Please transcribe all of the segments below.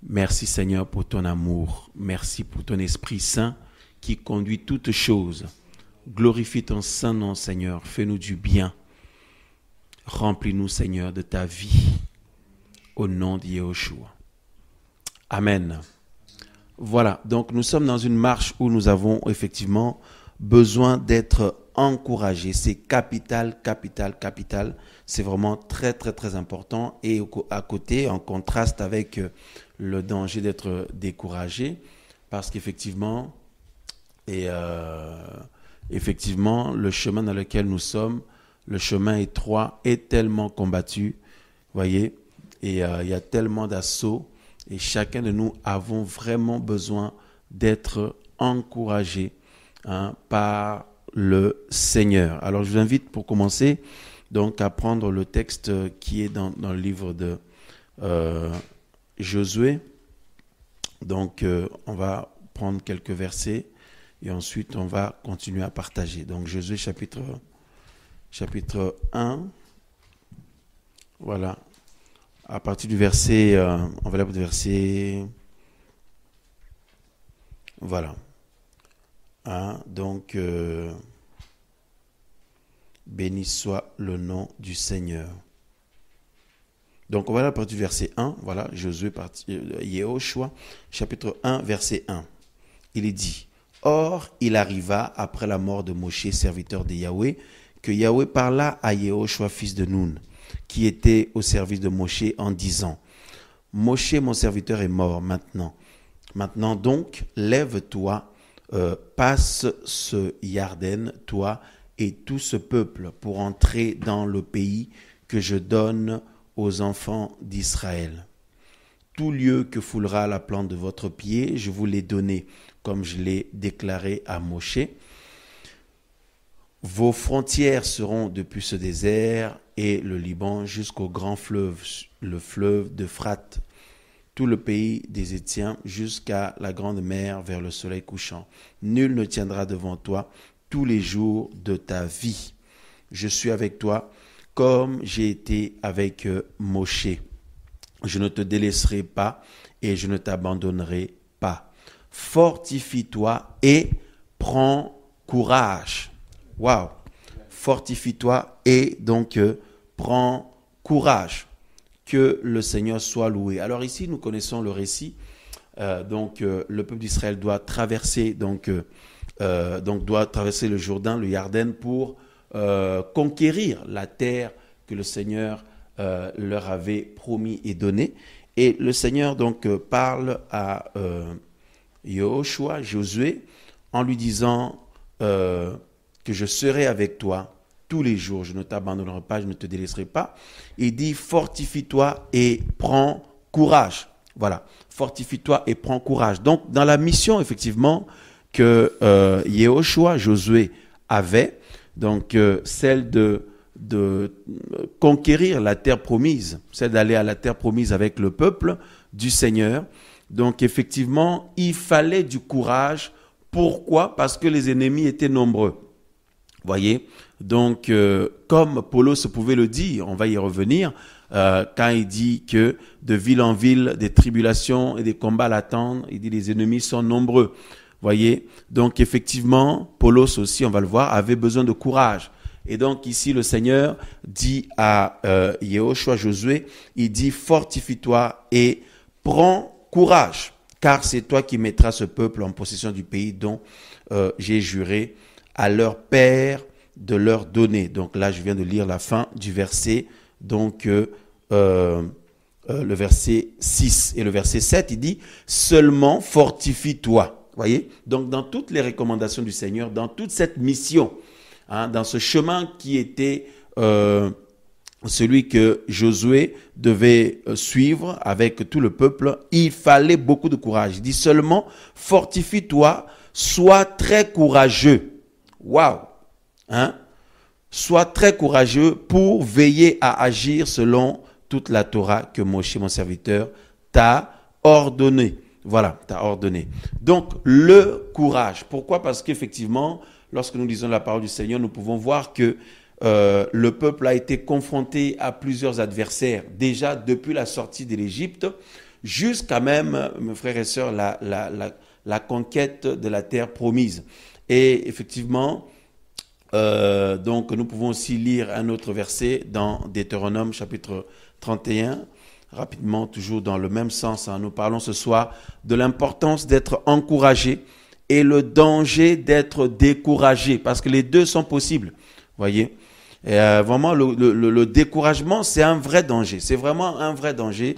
Merci Seigneur pour ton amour. Merci pour ton Esprit Saint qui conduit toutes choses. Glorifie ton saint nom Seigneur. Fais-nous du bien. Remplis-nous Seigneur de ta vie. Au nom de Yahushua. Amen. Voilà, donc nous sommes dans une marche où nous avons effectivement besoin d'être encouragés. C'est capital, capital, capital. C'est vraiment très, très, très important. Et à côté, en contraste avec le danger d'être découragé, parce qu'effectivement, effectivement, le chemin dans lequel nous sommes, le chemin étroit est tellement combattu, voyez, et il y a tellement d'assauts. Et chacun de nous avons vraiment besoin d'être encouragés par le Seigneur. Alors je vous invite pour commencer donc à prendre le texte qui est dans le livre de Josué. Donc on va prendre quelques versets et ensuite on va continuer à partager. Donc Josué chapitre 1, voilà. À partir du verset, on va lire le verset, voilà. Donc, béni soit le nom du Seigneur. Donc, on va lire à partir du verset 1, voilà, Josué, Yahushua, chapitre 1, verset 1. Il est dit, « Or, il arriva, après la mort de Moshe, serviteur de Yahweh, que Yahweh parla à Yahushua, fils de Nun, qui était au service de Moshe en disant, « Moshe, mon serviteur, est mort maintenant. Maintenant donc, lève-toi, passe ce Yarden, toi et tout ce peuple, pour entrer dans le pays que je donne aux enfants d'Israël. Tout lieu que foulera la plante de votre pied, je vous l'ai donné, comme je l'ai déclaré à Moshe. Vos frontières seront depuis ce désert et le Liban jusqu'au grand fleuve, le fleuve d'Euphrate, tout le pays des Hétiens jusqu'à la grande mer vers le soleil couchant. Nul ne tiendra devant toi tous les jours de ta vie. Je suis avec toi comme j'ai été avec Moshe. Je ne te délaisserai pas et je ne t'abandonnerai pas. Fortifie-toi et prends courage. Waouh! Fortifie-toi et donc prends courage. Que le Seigneur soit loué. Alors ici, nous connaissons le récit. Le peuple d'Israël doit traverser doit traverser le Jourdain, le Yarden, pour conquérir la terre que le Seigneur leur avait promis et donné. Et le Seigneur donc parle à Yahushua, Josué, en lui disant que je serai avec toi tous les jours, je ne t'abandonnerai pas, je ne te délaisserai pas. Il dit, fortifie-toi et prends courage. Voilà, fortifie-toi et prends courage. Donc, dans la mission, effectivement, que Yahushua, Josué avait, donc celle de conquérir la terre promise, celle d'aller à la terre promise avec le peuple du Seigneur. Donc, effectivement, il fallait du courage. Pourquoi? Parce que les ennemis étaient nombreux. Voyez, donc comme Paulos pouvait le dire, on va y revenir, quand il dit que de ville en ville, des tribulations et des combats l'attendent, il dit les ennemis sont nombreux. Voyez, donc effectivement, Paulos aussi, on va le voir, avait besoin de courage. Et donc ici, le Seigneur dit à Yahushua, Josué, il dit fortifie-toi et prends courage, car c'est toi qui mettras ce peuple en possession du pays dont j'ai juré à leur père de leur donner. Donc là, je viens de lire la fin du verset, donc le verset 6 et le verset 7, il dit « Seulement fortifie-toi ». Voyez, donc dans toutes les recommandations du Seigneur, dans toute cette mission, dans ce chemin qui était celui que Josué devait suivre avec tout le peuple, il fallait beaucoup de courage. Il dit « Seulement fortifie-toi, sois très courageux ». Waouh! Sois très courageux pour veiller à agir selon toute la Torah que Moshe, mon serviteur, t'a ordonné. Voilà, t'a ordonné. Donc, le courage. Pourquoi? Parce qu'effectivement, lorsque nous lisons la parole du Seigneur, nous pouvons voir que le peuple a été confronté à plusieurs adversaires. Déjà, depuis la sortie de l'Égypte, jusqu'à même, mes frères et sœurs, la conquête de la terre promise. Et effectivement, donc nous pouvons aussi lire un autre verset dans Deutéronome chapitre 31, rapidement, toujours dans le même sens. Nous parlons ce soir de l'importance d'être encouragé et le danger d'être découragé, parce que les deux sont possibles, voyez. Et vraiment, le découragement, c'est un vrai danger, c'est vraiment un vrai danger,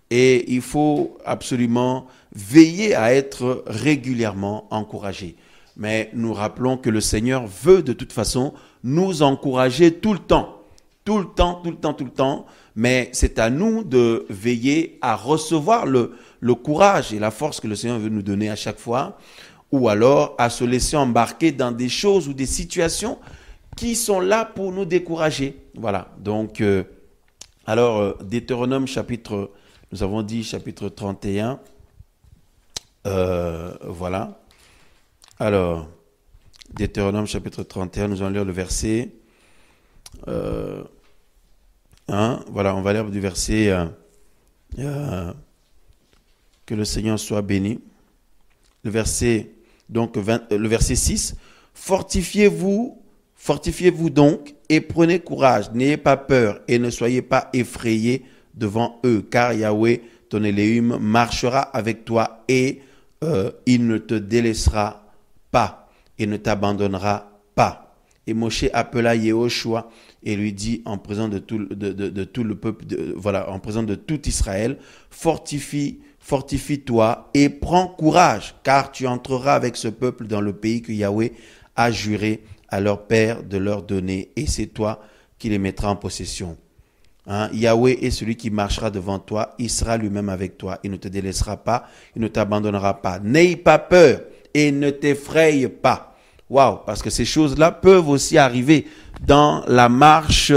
et il faut absolument veiller à être régulièrement encouragé. Mais nous rappelons que le Seigneur veut de toute façon nous encourager tout le temps. Tout le temps. Mais c'est à nous de veiller à recevoir le courage et la force que le Seigneur veut nous donner à chaque fois. Ou alors à se laisser embarquer dans des choses ou des situations qui sont là pour nous décourager. Voilà. Donc, Deutéronome chapitre, nous avons dit chapitre 31. Voilà. Alors, Deutéronome chapitre 31, nous allons lire le verset 1. Voilà, on va lire du verset que le Seigneur soit béni. Le verset 6. Fortifiez-vous donc et prenez courage. N'ayez pas peur et ne soyez pas effrayés devant eux, car Yahweh, ton Élohim, marchera avec toi et il ne te délaissera pas et ne t'abandonnera pas. Et Moshe appela Yehoshua et lui dit en présence de tout le peuple, en présence de tout Israël, fortifie-toi et prends courage, car tu entreras avec ce peuple dans le pays que Yahweh a juré à leur père de leur donner, et c'est toi qui les mettras en possession. Yahweh est celui qui marchera devant toi, il sera lui-même avec toi, il ne te délaissera pas, il ne t'abandonnera pas. N'aie pas peur et ne t'effraie pas. Waouh, parce que ces choses-là peuvent aussi arriver dans la marche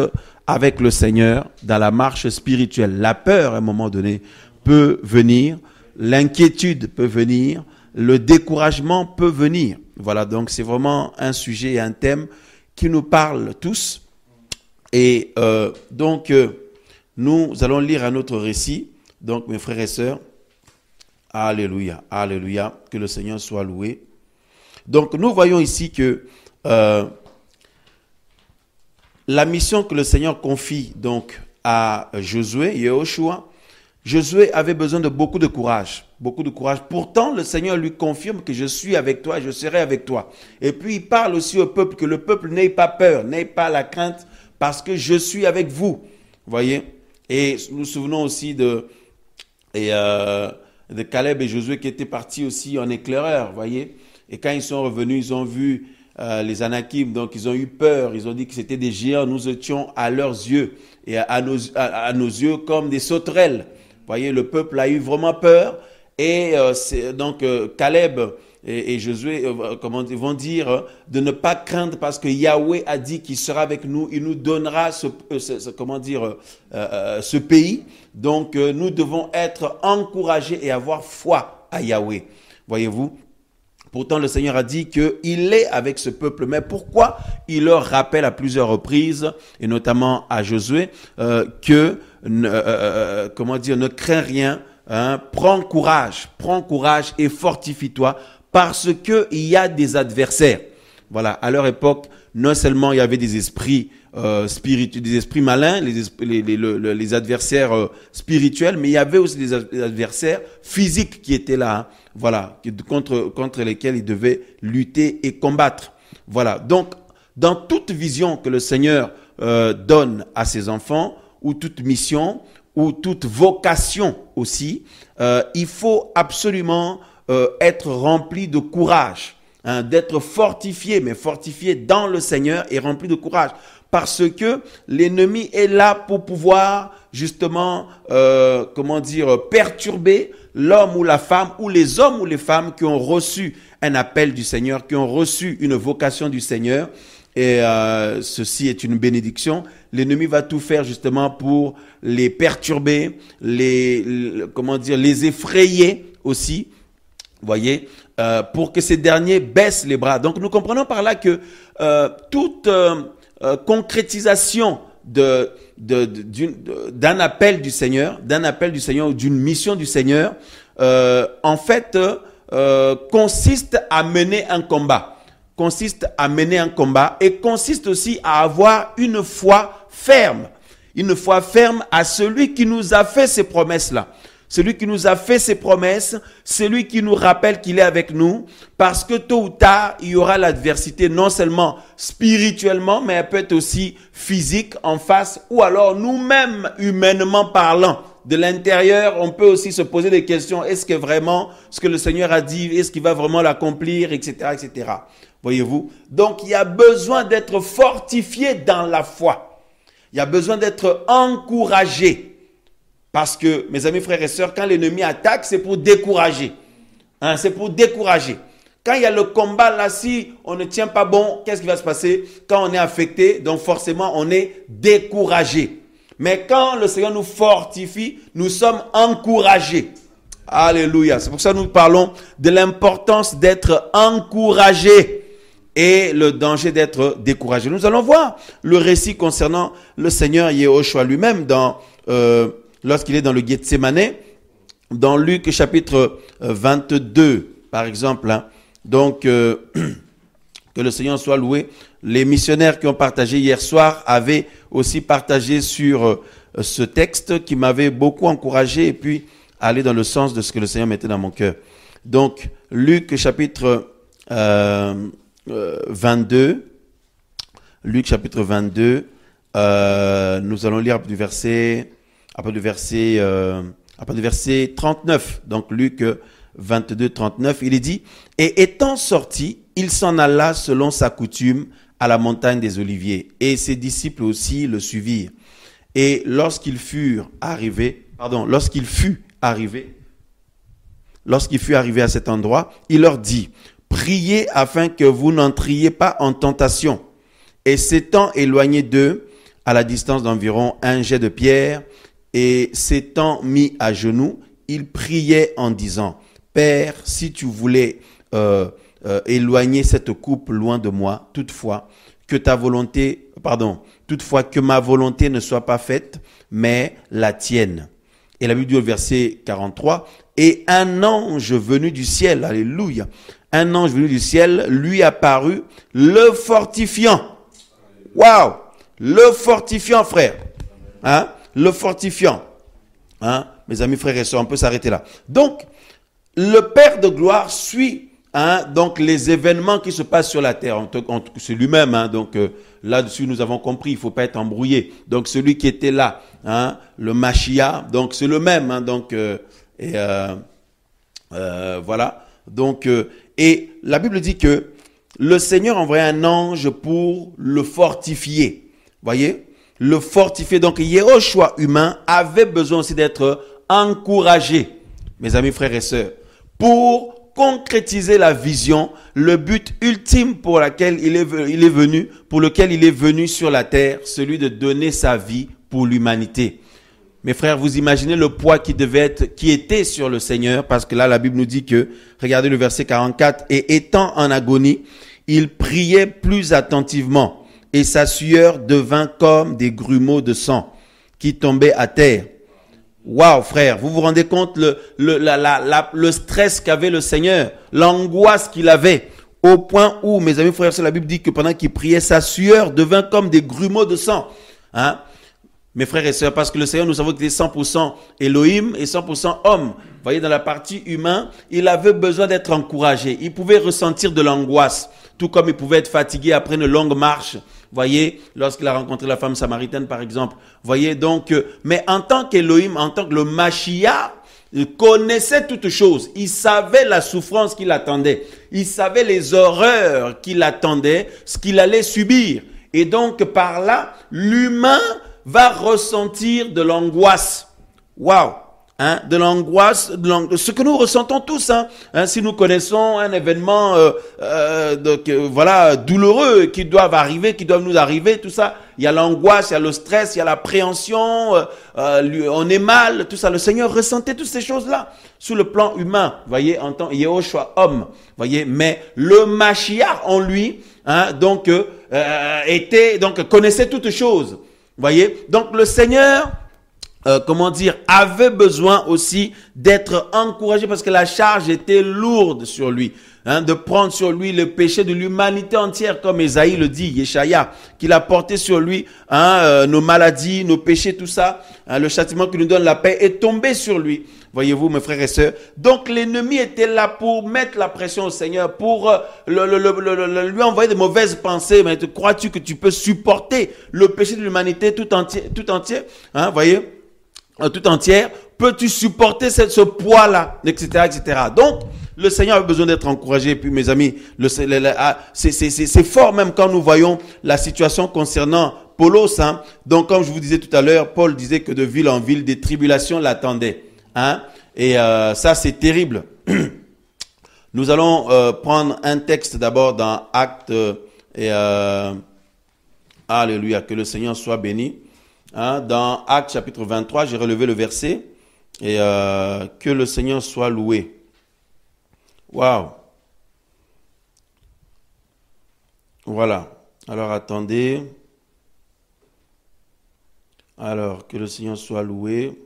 avec le Seigneur, dans la marche spirituelle. La peur, à un moment donné, peut venir, l'inquiétude peut venir, le découragement peut venir. Voilà, donc c'est vraiment un sujet et un thème qui nous parle tous. Et nous allons lire un autre récit. Donc, mes frères et sœurs, alléluia, alléluia, que le Seigneur soit loué. Donc, nous voyons ici que la mission que le Seigneur confie donc à Josué, Yehoshua, Josué avait besoin de beaucoup de courage. Pourtant, le Seigneur lui confirme que je suis avec toi, je serai avec toi. Et puis, il parle aussi au peuple, que le peuple n'ait pas peur, n'ait pas la crainte, parce que je suis avec vous. Voyez? Et nous nous souvenons aussi de Caleb et Josué qui étaient partis aussi en éclaireur, voyez? Et quand ils sont revenus, ils ont vu les Anakim, donc ils ont eu peur, ils ont dit que c'était des géants, nous étions à leurs yeux et à nos yeux comme des sauterelles. Voyez, le peuple a eu vraiment peur et donc Caleb et Josué vont dire de ne pas craindre parce que Yahweh a dit qu'il sera avec nous, il nous donnera ce pays. Donc nous devons être encouragés et avoir foi à Yahweh. Voyez-vous? Pourtant, le Seigneur a dit qu'il est avec ce peuple. Mais pourquoi il leur rappelle à plusieurs reprises, et notamment à Josué, ne crains rien, prends courage et fortifie-toi, parce qu'il y a des adversaires. Voilà, à leur époque, non seulement il y avait des esprits spirituels, des esprits malins, les adversaires spirituels, mais il y avait aussi des adversaires physiques qui étaient là, voilà, contre lesquels ils devaient lutter et combattre. Voilà, donc dans toute vision que le Seigneur donne à ses enfants, ou toute mission, ou toute vocation aussi, il faut absolument être rempli de courage, d'être fortifié, mais fortifié dans le Seigneur et rempli de courage. Parce que l'ennemi est là pour pouvoir justement, perturber l'homme ou la femme, ou les hommes ou les femmes qui ont reçu un appel du Seigneur, qui ont reçu une vocation du Seigneur. Et ceci est une bénédiction. L'ennemi va tout faire justement pour les perturber, les effrayer aussi. Voyez, pour que ces derniers baissent les bras. Donc nous comprenons par là que toute concrétisation d'un appel du Seigneur, ou d'une mission du Seigneur, en fait, consiste à mener un combat. Et consiste aussi à avoir une foi ferme. Une foi ferme à celui qui nous a fait ces promesses-là. Celui qui nous a fait ces promesses, celui qui nous rappelle qu'il est avec nous, parce que tôt ou tard, il y aura l'adversité, non seulement spirituellement, mais elle peut être aussi physique en face, ou alors nous-mêmes, humainement parlant. De l'intérieur, on peut aussi se poser des questions. Est-ce que vraiment, ce que le Seigneur a dit, est-ce qu'il va vraiment l'accomplir, etc., etc. Voyez-vous? Donc, il y a besoin d'être fortifié dans la foi. Il y a besoin d'être encouragé. Parce que, mes amis, frères et sœurs, quand l'ennemi attaque, c'est pour décourager. Hein, c'est pour décourager. Quand il y a le combat, là, si on ne tient pas bon, qu'est-ce qui va se passer? Quand on est affecté, donc forcément, on est découragé. Mais quand le Seigneur nous fortifie, nous sommes encouragés. Alléluia. C'est pour ça que nous parlons de l'importance d'être encouragé et le danger d'être découragé. Nous allons voir le récit concernant le Seigneur Yehoshua lui-même dans... lorsqu'il est dans le Gethsémané, dans Luc chapitre 22, par exemple. Hein. Donc, que le Seigneur soit loué. Les missionnaires qui ont partagé hier soir avaient aussi partagé sur ce texte qui m'avait beaucoup encouragé et puis aller dans le sens de ce que le Seigneur mettait dans mon cœur. Donc, Luc chapitre 22, Luc chapitre 22, nous allons lire du verset... À partir du verset 39, donc Luc 22, 39, il est dit, « Et étant sorti, il s'en alla selon sa coutume à la montagne des Oliviers, et ses disciples aussi le suivirent. Et lorsqu'il fut arrivé à cet endroit, il leur dit, « Priez afin que vous n'entriez pas en tentation. » Et s'étant éloigné d'eux, à la distance d'environ un jet de pierre, et s'étant mis à genoux, il priait en disant, « Père, si tu voulais éloigner cette coupe loin de moi, toutefois que ma volonté ne soit pas faite, mais la tienne. » Et la Bible dit au verset 43, « Et un ange venu du ciel, alléluia, un ange venu du ciel lui apparut, le fortifiant. » Waouh! Le fortifiant, frère. Hein? Le fortifiant. Hein? Mes amis, frères et sœurs, on peut s'arrêter là. Donc, le Père de gloire suit donc les événements qui se passent sur la terre. C'est lui-même. Hein? Donc, là-dessus, nous avons compris, il ne faut pas être embrouillé. Donc, celui qui était là, hein? Le Mashiach, donc c'est le même. Hein? Donc, voilà. Donc, et la Bible dit que le Seigneur envoyait un ange pour le fortifier. Voyez? Le fortifier. Donc, Yehoshua humain avait besoin aussi d'être encouragé, mes amis, frères et sœurs, pour concrétiser la vision, le but ultime pour lequel il est venu sur la terre, celui de donner sa vie pour l'humanité. Mes frères, vous imaginez le poids qui était sur le Seigneur, parce que là, la Bible nous dit que, regardez le verset 44, « Et étant en agonie, il priait plus attentivement. Et sa sueur devint comme des grumeaux de sang qui tombaient à terre. » Waouh, frère, vous vous rendez compte le stress qu'avait le Seigneur, l'angoisse qu'il avait, au point où, mes amis frères, la Bible dit que pendant qu'il priait, sa sueur devint comme des grumeaux de sang. Hein? Mes frères et sœurs, parce que le Seigneur, nous savons qu'il est 100% Elohim et 100% homme. Vous voyez, dans la partie humaine, il avait besoin d'être encouragé. Il pouvait ressentir de l'angoisse, tout comme il pouvait être fatigué après une longue marche. Voyez, lorsqu'il a rencontré la femme samaritaine, par exemple. Voyez, donc, mais en tant qu'Elohim, en tant que le Mashiach, il connaissait toutes choses. Il savait la souffrance qui l'attendait. Il savait les horreurs qui l'attendaient, ce qu'il allait subir. Et donc, par là, l'humain va ressentir de l'angoisse. Waouh! Hein, de l'angoisse, ce que nous ressentons tous. Hein, si nous connaissons un événement douloureux qui doit nous arriver, tout ça, il y a l'angoisse, il y a le stress, il y a l'appréhension, on est mal, tout ça. Le Seigneur ressentait toutes ces choses-là sous le plan humain, voyez, en tant Yehoshua homme, voyez, mais le Mashiach en lui, connaissait toutes choses. Voyez? Donc le Seigneur, avait besoin aussi d'être encouragé parce que la charge était lourde sur lui. De prendre sur lui le péché de l'humanité entière, comme Ésaïe le dit, Yeshaya, qu'il a porté sur lui nos maladies, nos péchés, tout ça. Le châtiment qui nous donne la paix est tombé sur lui. Voyez-vous, mes frères et sœurs. Donc l'ennemi était là pour mettre la pression au Seigneur, pour lui envoyer de mauvaises pensées. Mais crois-tu que tu peux supporter le péché de l'humanité tout entier, voyez, tout entière? Peux-tu supporter ce poids-là, etc., etc. Donc le Seigneur a besoin d'être encouragé. Et puis mes amis, c'est fort même quand nous voyons la situation concernant Apollos. Donc comme je vous disais tout à l'heure, Paul disait que de ville en ville, des tribulations l'attendaient. Et ça c'est terrible. Nous allons prendre un texte d'abord dans Actes. Alléluia, que le Seigneur soit béni. Dans Actes chapitre 23, j'ai relevé le verset. Et que le Seigneur soit loué. Waouh. Voilà. Alors attendez. Alors que le Seigneur soit loué.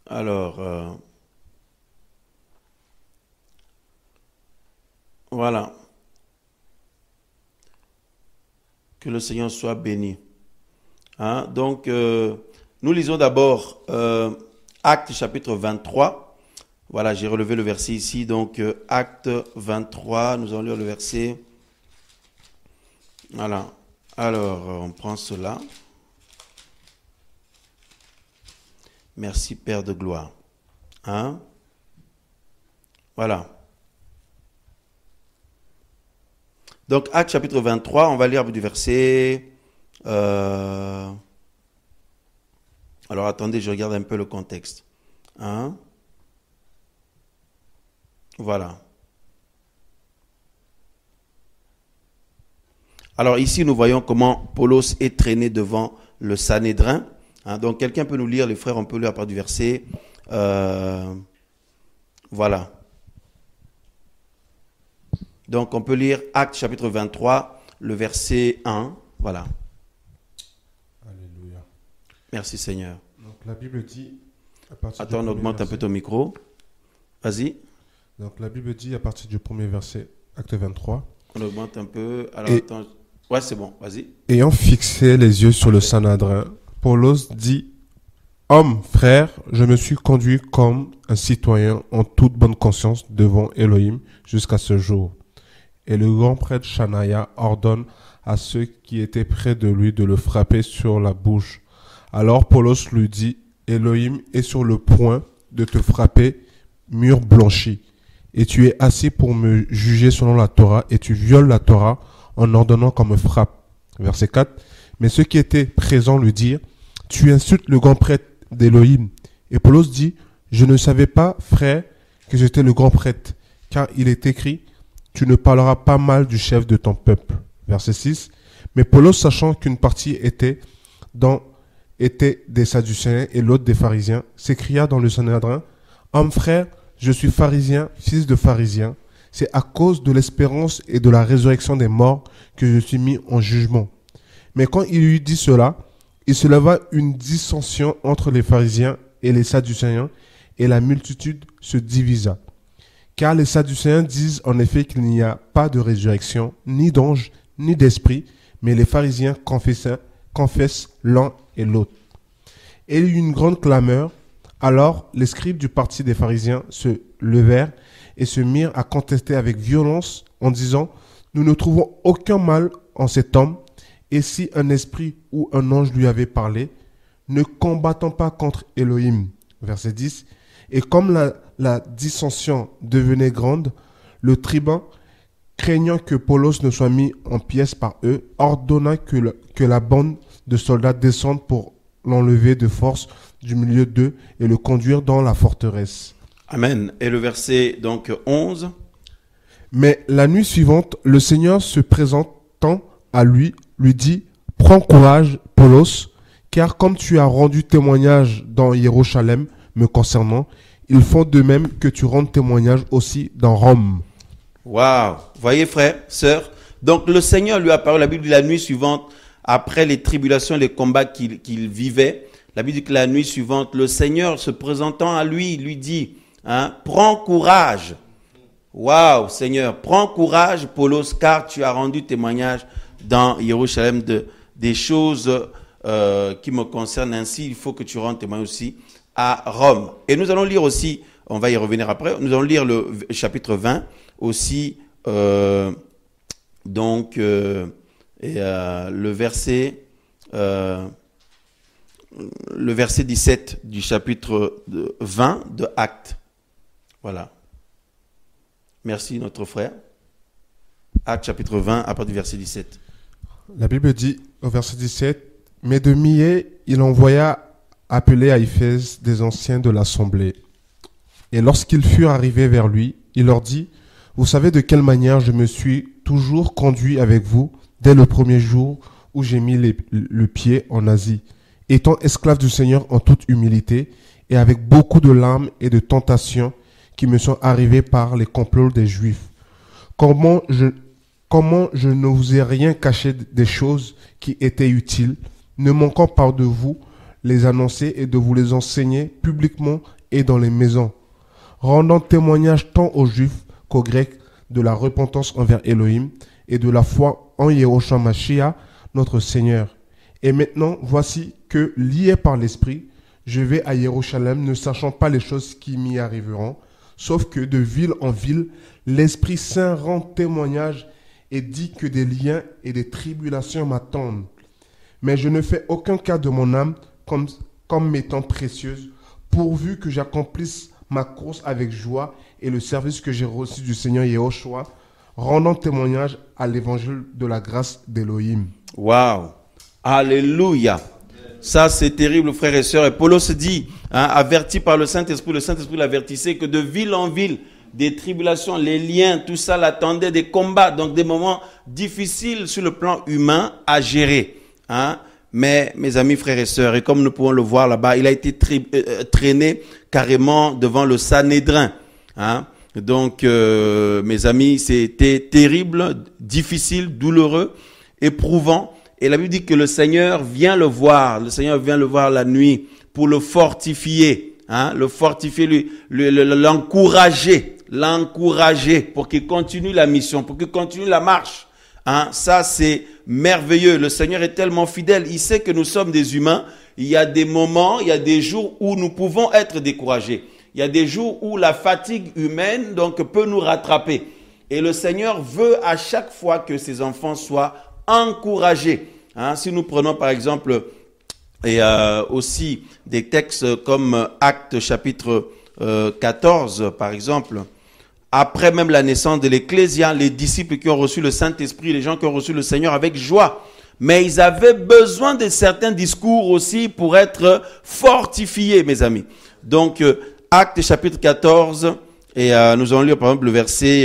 Alors voilà. Que le Seigneur soit béni. Donc nous lisons d'abord Actes chapitre 23. Voilà, j'ai relevé le verset ici. Donc, Acte 23, nous allons lire le verset. Voilà. Alors, on prend cela. Merci, Père de gloire. Voilà. Donc, Acte chapitre 23, on va lire du verset... Alors, attendez, je regarde un peu le contexte. Voilà. Alors ici, nous voyons comment Apollos est traîné devant le Sanhédrin. Donc, quelqu'un peut nous lire, les frères, on peut lire à part du verset. Voilà. Donc, on peut lire Actes chapitre 23, le verset 1. Voilà. Alléluia. Merci Seigneur. Donc, la Bible dit... Attends, on augmente un peu ton micro. Vas-y. Donc, la Bible dit à partir du premier verset, Acte 23. On augmente un peu. Alors, attends. Ouais, c'est bon. Vas-y. Ayant fixé les yeux sur le Sanhédrin, Apollos dit: Homme, frère, je me suis conduit comme un citoyen en toute bonne conscience devant Elohim jusqu'à ce jour. Et le grand prêtre Shanaïa ordonne à ceux qui étaient près de lui de le frapper sur la bouche. Alors Apollos lui dit: Elohim est sur le point de te frapper, mur blanchi. Et tu es assis pour me juger selon la Torah, et tu violes la Torah en ordonnant qu'on me frappe. Verset 4. Mais ceux qui étaient présents lui dirent: Tu insultes le grand prêtre d'Elohim. Et Apollos dit: Je ne savais pas, frère, que j'étais le grand prêtre, car il est écrit: Tu ne parleras pas mal du chef de ton peuple. Verset 6. Mais Apollos, sachant qu'une partie était des Sadducéens et l'autre des pharisiens, s'écria dans le Sanhédrin: Homme, frère, je suis pharisien, fils de pharisien. C'est à cause de l'espérance et de la résurrection des morts que je suis mis en jugement. Mais quand il eut dit cela, il se leva une dissension entre les pharisiens et les Sadducéens, et la multitude se divisa. Car les Sadducéens disent en effet qu'il n'y a pas de résurrection, ni d'ange, ni d'esprit, mais les pharisiens confessent l'un et l'autre. Et il y eut une grande clameur. Alors les scribes du parti des pharisiens se levèrent et se mirent à contester avec violence en disant: Nous ne trouvons aucun mal en cet homme, et si un esprit ou un ange lui avait parlé, ne combattons pas contre Elohim. Verset 10. Et comme la dissension devenait grande, le tribun, craignant que Apollos ne soit mis en pièces par eux, ordonna que la bande de soldats descende pour l'enlever de force du milieu d'eux et le conduire dans la forteresse. Amen. Et le verset donc 11. Mais la nuit suivante, le Seigneur se présentant à lui dit: Prends courage, Apollos, car comme tu as rendu témoignage dans Jérusalem me concernant, il faut de même que tu rendes témoignage aussi dans Rome. Waouh! Voyez, frères, sœurs. Donc le Seigneur lui a parlé, la Bible dit la nuit suivante, après les tribulations et les combats qu'il vivait, la Bible dit que la nuit suivante, le Seigneur se présentant à lui, lui dit, prends courage. Waouh, Seigneur, prends courage, Paulos, car tu as rendu témoignage dans Jérusalem des choses qui me concernent ainsi. Il faut que tu rendes témoignage aussi à Rome. Et nous allons lire aussi, on va y revenir après, nous allons lire le chapitre 20 aussi, le verset 17 du chapitre 20 de Actes. Voilà. Merci notre frère. Actes chapitre 20 à partir du verset 17. La Bible dit au verset 17, « Mais de Millet, il envoya appeler à Éphèse des anciens de l'assemblée. Et lorsqu'ils furent arrivés vers lui, il leur dit, « Vous savez de quelle manière je me suis toujours conduit avec vous dès le premier jour où j'ai mis le pied en Asie, étant esclave du Seigneur en toute humilité et avec beaucoup de larmes et de tentations qui me sont arrivées par les complots des Juifs. Comment je ne vous ai rien caché des choses qui étaient utiles, ne manquant pas de vous les annoncer et de vous les enseigner publiquement et dans les maisons, rendant témoignage tant aux Juifs qu'aux Grecs de la repentance envers Elohim et de la foi en Yahushua Mashiach, notre Seigneur. Et maintenant, voici que, lié par l'Esprit, je vais à Jérusalem, ne sachant pas les choses qui m'y arriveront, sauf que de ville en ville, l'Esprit Saint rend témoignage et dit que des liens et des tribulations m'attendent. Mais je ne fais aucun cas de mon âme comme m'étant précieuse, pourvu que j'accomplisse ma course avec joie et le service que j'ai reçu du Seigneur Yahushua, rendant témoignage à l'évangile de la grâce d'Elohim. » Waouh! Alléluia! Ça, c'est terrible, frères et sœurs. Et Paulos se dit, averti par le Saint-Esprit l'avertissait que de ville en ville, des tribulations, les liens, tout ça l'attendaient, des combats, donc des moments difficiles sur le plan humain à gérer. Mais, mes amis, frères et sœurs, et comme nous pouvons le voir là-bas, il a été traîné carrément devant le Sanhédrin. Donc, mes amis, c'était terrible, difficile, douloureux, éprouvant. Et la Bible dit que le Seigneur vient le voir la nuit pour le fortifier, le fortifier, l'encourager pour qu'il continue la mission, pour qu'il continue la marche. Ça, c'est merveilleux. Le Seigneur est tellement fidèle. Il sait que nous sommes des humains. Il y a des moments, il y a des jours où nous pouvons être découragés. Il y a des jours où la fatigue humaine peut nous rattraper. Et le Seigneur veut à chaque fois que ses enfants soient encouragés. Si nous prenons par exemple aussi des textes comme Actes chapitre 14 par exemple, après même la naissance de l'Ecclésia, les disciples qui ont reçu le Saint-Esprit, les gens qui ont reçu le Seigneur avec joie, mais ils avaient besoin de certains discours aussi pour être fortifiés, mes amis. Donc, Actes chapitre 14, et nous allons lire par exemple le verset,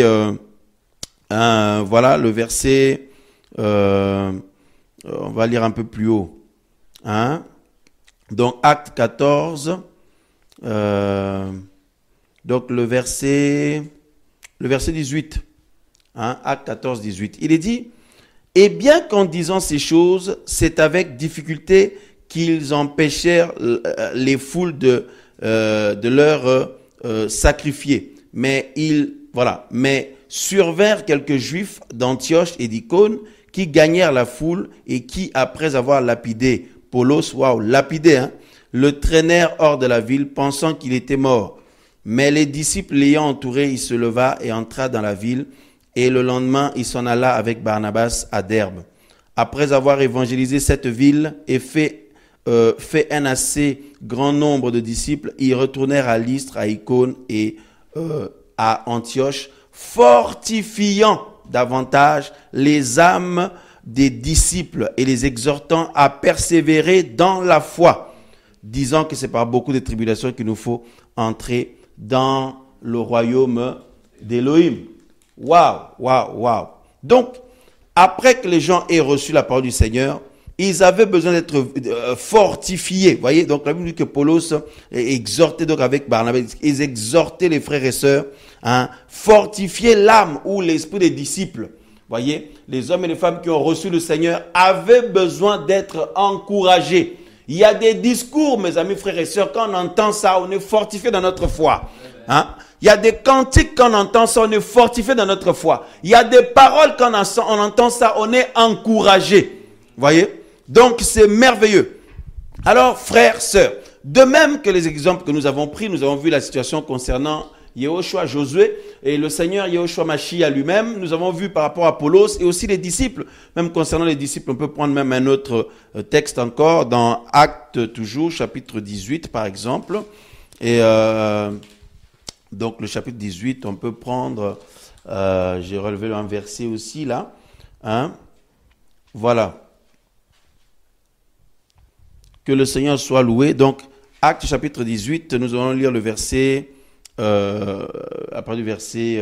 le verset, on va lire un peu plus haut. Donc, Actes 14, donc le verset 18. Actes 14, 18. Il est dit, « Et bien qu'en disant ces choses, c'est avec difficulté qu'ils empêchèrent les foules de leur sacrifier. Mais survinrent quelques Juifs d'Antioche et d'Icône qui gagnèrent la foule et qui, après avoir lapidé Paulos, le traînèrent hors de la ville, pensant qu'il était mort. Mais les disciples l'ayant entouré, il se leva et entra dans la ville, et le lendemain, il s'en alla avec Barnabas à Derbe. Après avoir évangélisé cette ville et fait un assez grand nombre de disciples, ils retournèrent à Lystre, à Icône et à Antioche, fortifiant davantage les âmes des disciples et les exhortant à persévérer dans la foi, disant que c'est par beaucoup de tribulations qu'il nous faut entrer dans le royaume d'Elohim. Waouh. Donc, après que les gens aient reçu la parole du Seigneur, ils avaient besoin d'être fortifiés. Vous voyez, donc la Bible dit que Paulos exhortait donc avec Barnabas, ils exhortaient les frères et sœurs, fortifier l'âme ou l'esprit des disciples. Voyez, les hommes et les femmes qui ont reçu le Seigneur avaient besoin d'être encouragés. Il y a des discours, mes amis, frères et sœurs, quand on entend ça, on est fortifié dans notre foi. Hein? Il y a des cantiques, quand on entend ça, on est fortifié dans notre foi. Il y a des paroles, quand on entend ça, on est encouragé. Voyez? Donc, c'est merveilleux. Alors, frères, sœurs, de même que les exemples que nous avons pris, nous avons vu la situation concernant Yehoshua, Josué et le Seigneur Yehoshua Mashiach lui-même. Nous avons vu par rapport à Apollos et aussi les disciples. Même concernant les disciples, on peut prendre même un autre texte encore dans Actes toujours, chapitre 18 par exemple. Et donc le chapitre 18, on peut prendre, j'ai relevé un verset aussi là. Hein? Voilà. Que le Seigneur soit loué. Donc Actes chapitre 18, nous allons lire le verset... après du verset,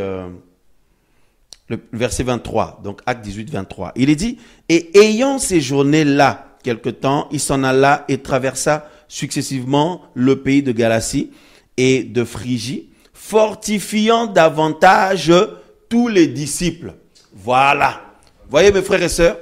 le verset 23, donc Acte 18, 23. Il est dit, et ayant séjourné là quelque temps, il s'en alla et traversa successivement le pays de Galatie et de Phrygie, fortifiant davantage tous les disciples. Voilà. Voyez mes frères et sœurs?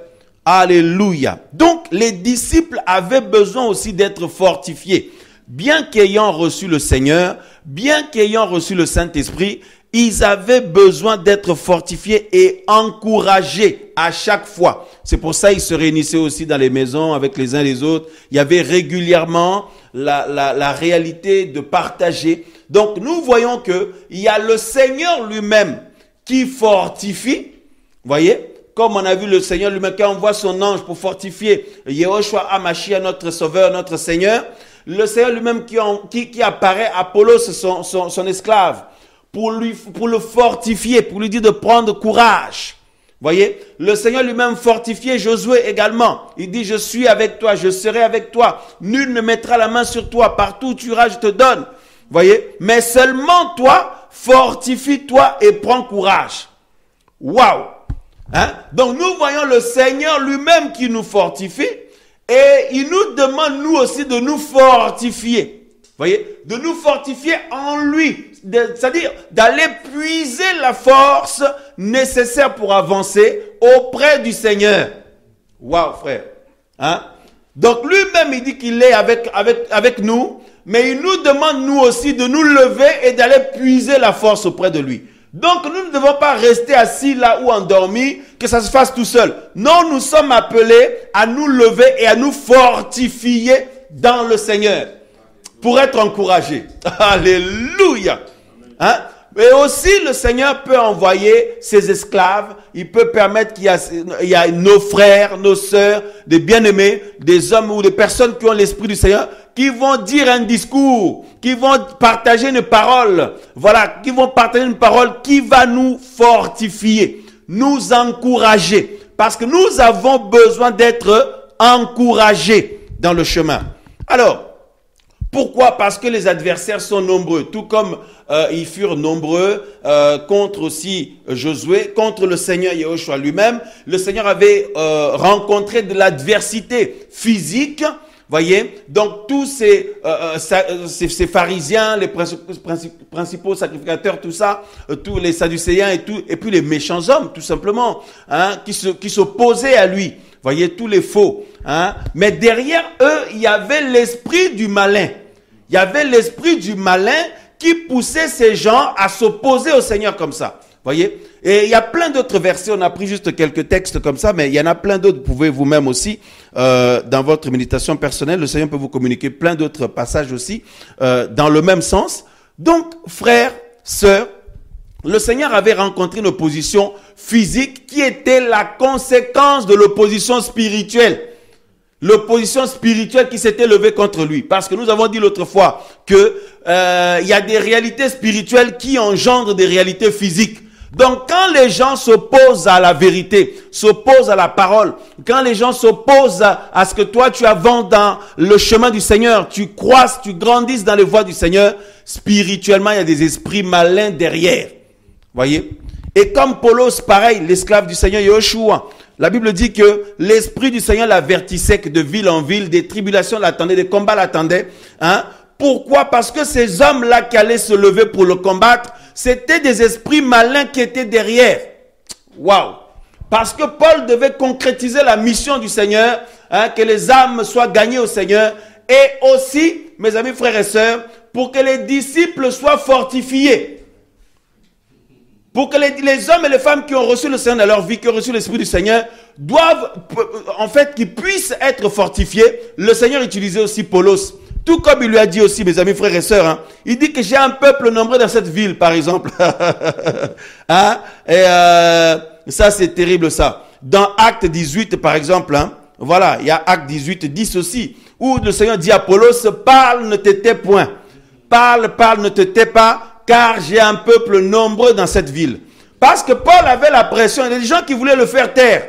Alléluia. Donc les disciples avaient besoin aussi d'être fortifiés. Bien qu'ayant reçu le Seigneur, bien qu'ayant reçu le Saint-Esprit, ils avaient besoin d'être fortifiés et encouragés à chaque fois. C'est pour ça qu'ils se réunissaient aussi dans les maisons avec les uns et les autres. Il y avait régulièrement la réalité de partager. Donc nous voyons que il y a le Seigneur lui-même qui fortifie. Voyez? Comme on a vu le Seigneur lui-même qui envoie son ange pour fortifier Yehoshua HaMashiach, notre Sauveur, notre Seigneur. Le Seigneur lui-même qui apparaît à Apollos, son esclave, pour le fortifier, pour lui dire de prendre courage. Voyez, le Seigneur lui-même fortifiait Josué également. Il dit, je suis avec toi, je serai avec toi. Nul ne mettra la main sur toi. Partout où tu iras, je te donne. Voyez, mais seulement toi, fortifie-toi et prends courage. Waouh! Hein? Donc nous voyons le Seigneur lui-même qui nous fortifie. Et il nous demande, nous aussi, de nous fortifier. Voyez? De nous fortifier en lui. C'est-à-dire d'aller puiser la force nécessaire pour avancer auprès du Seigneur. Waouh, frère. Hein? Donc lui-même, il dit qu'il est avec nous. Mais il nous demande, nous aussi, de nous lever et d'aller puiser la force auprès de lui. Donc, nous ne devons pas rester assis là ou endormis, que ça se fasse tout seul. Non, nous sommes appelés à nous lever et à nous fortifier dans le Seigneur pour être encouragés. Alléluia. Hein? Et aussi, le Seigneur peut envoyer ses esclaves. Il peut permettre qu'il y a nos frères, nos sœurs, des bien-aimés, des hommes ou des personnes qui ont l'esprit du Seigneur, qui vont dire un discours, qui vont partager une parole. Voilà, qui vont partager une parole qui va nous fortifier, nous encourager. Parce que nous avons besoin d'être encouragés dans le chemin. Alors, pourquoi? Parce que les adversaires sont nombreux. Tout comme ils furent nombreux contre aussi Josué, contre le Seigneur Yehoshua lui-même. Le Seigneur avait rencontré de l'adversité physique. Voyez, donc tous ces pharisiens, les principaux sacrificateurs, tout ça, tous les sadducéens et puis les méchants hommes, tout simplement, hein, qui s'opposaient à lui. Voyez, tous les faux. Hein. Mais derrière eux, il y avait l'esprit du malin. Il y avait l'esprit du malin qui poussait ces gens à s'opposer au Seigneur comme ça. Voyez? Et il y a plein d'autres versets, on a pris juste quelques textes comme ça, mais il y en a plein d'autres, vous pouvez vous-même aussi, dans votre méditation personnelle, le Seigneur peut vous communiquer plein d'autres passages aussi, dans le même sens. Donc, frères, sœurs, le Seigneur avait rencontré une opposition physique qui était la conséquence de l'opposition spirituelle. L'opposition spirituelle qui s'était levée contre lui. Parce que nous avons dit l'autre fois que il y a des réalités spirituelles qui engendrent des réalités physiques. Donc quand les gens s'opposent à la vérité, s'opposent à la parole, quand les gens s'opposent à ce que toi tu avances dans le chemin du Seigneur, tu croisses, tu grandisses dans les voies du Seigneur, spirituellement il y a des esprits malins derrière. Voyez? Et comme Apollos, pareil, l'esclave du Seigneur Yehoshua, la Bible dit que l'esprit du Seigneur l'avertissait que de ville en ville, des tribulations l'attendaient, des combats l'attendaient. Hein? Pourquoi? Parce que ces hommes-là qui allaient se lever pour le combattre, c'était des esprits malins qui étaient derrière. Waouh! Parce que Paul devait concrétiser la mission du Seigneur, hein, que les âmes soient gagnées au Seigneur, et aussi, mes amis, frères et sœurs, pour que les disciples soient fortifiés. Pour que les hommes et les femmes qui ont reçu le Seigneur dans leur vie, qui ont reçu l'Esprit du Seigneur, doivent, en fait, qu'ils puissent être fortifiés. Le Seigneur utilisait aussi Paulos. Tout comme il lui a dit aussi, mes amis, frères et sœurs, hein, il dit que j'ai un peuple nombreux dans cette ville, par exemple. Hein? Et ça, c'est terrible, ça. Dans Acte 18, par exemple, hein, voilà, il y a Acte 18, 10 aussi, où le Seigneur dit à Paulos, parle, ne te tais point. Parle, ne te tais pas, car j'ai un peuple nombreux dans cette ville. Parce que Paul avait la pression. Il y a des gens qui voulaient le faire taire.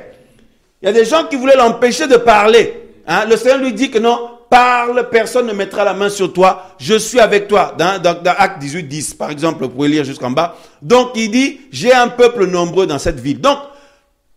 Il y a des gens qui voulaient l'empêcher de parler. Hein? Le Seigneur lui dit que non, parle, personne ne mettra la main sur toi. Je suis avec toi. Dans Acte 18, 10, par exemple, vous pouvez lire jusqu'en bas. Donc, il dit, j'ai un peuple nombreux dans cette ville. Donc,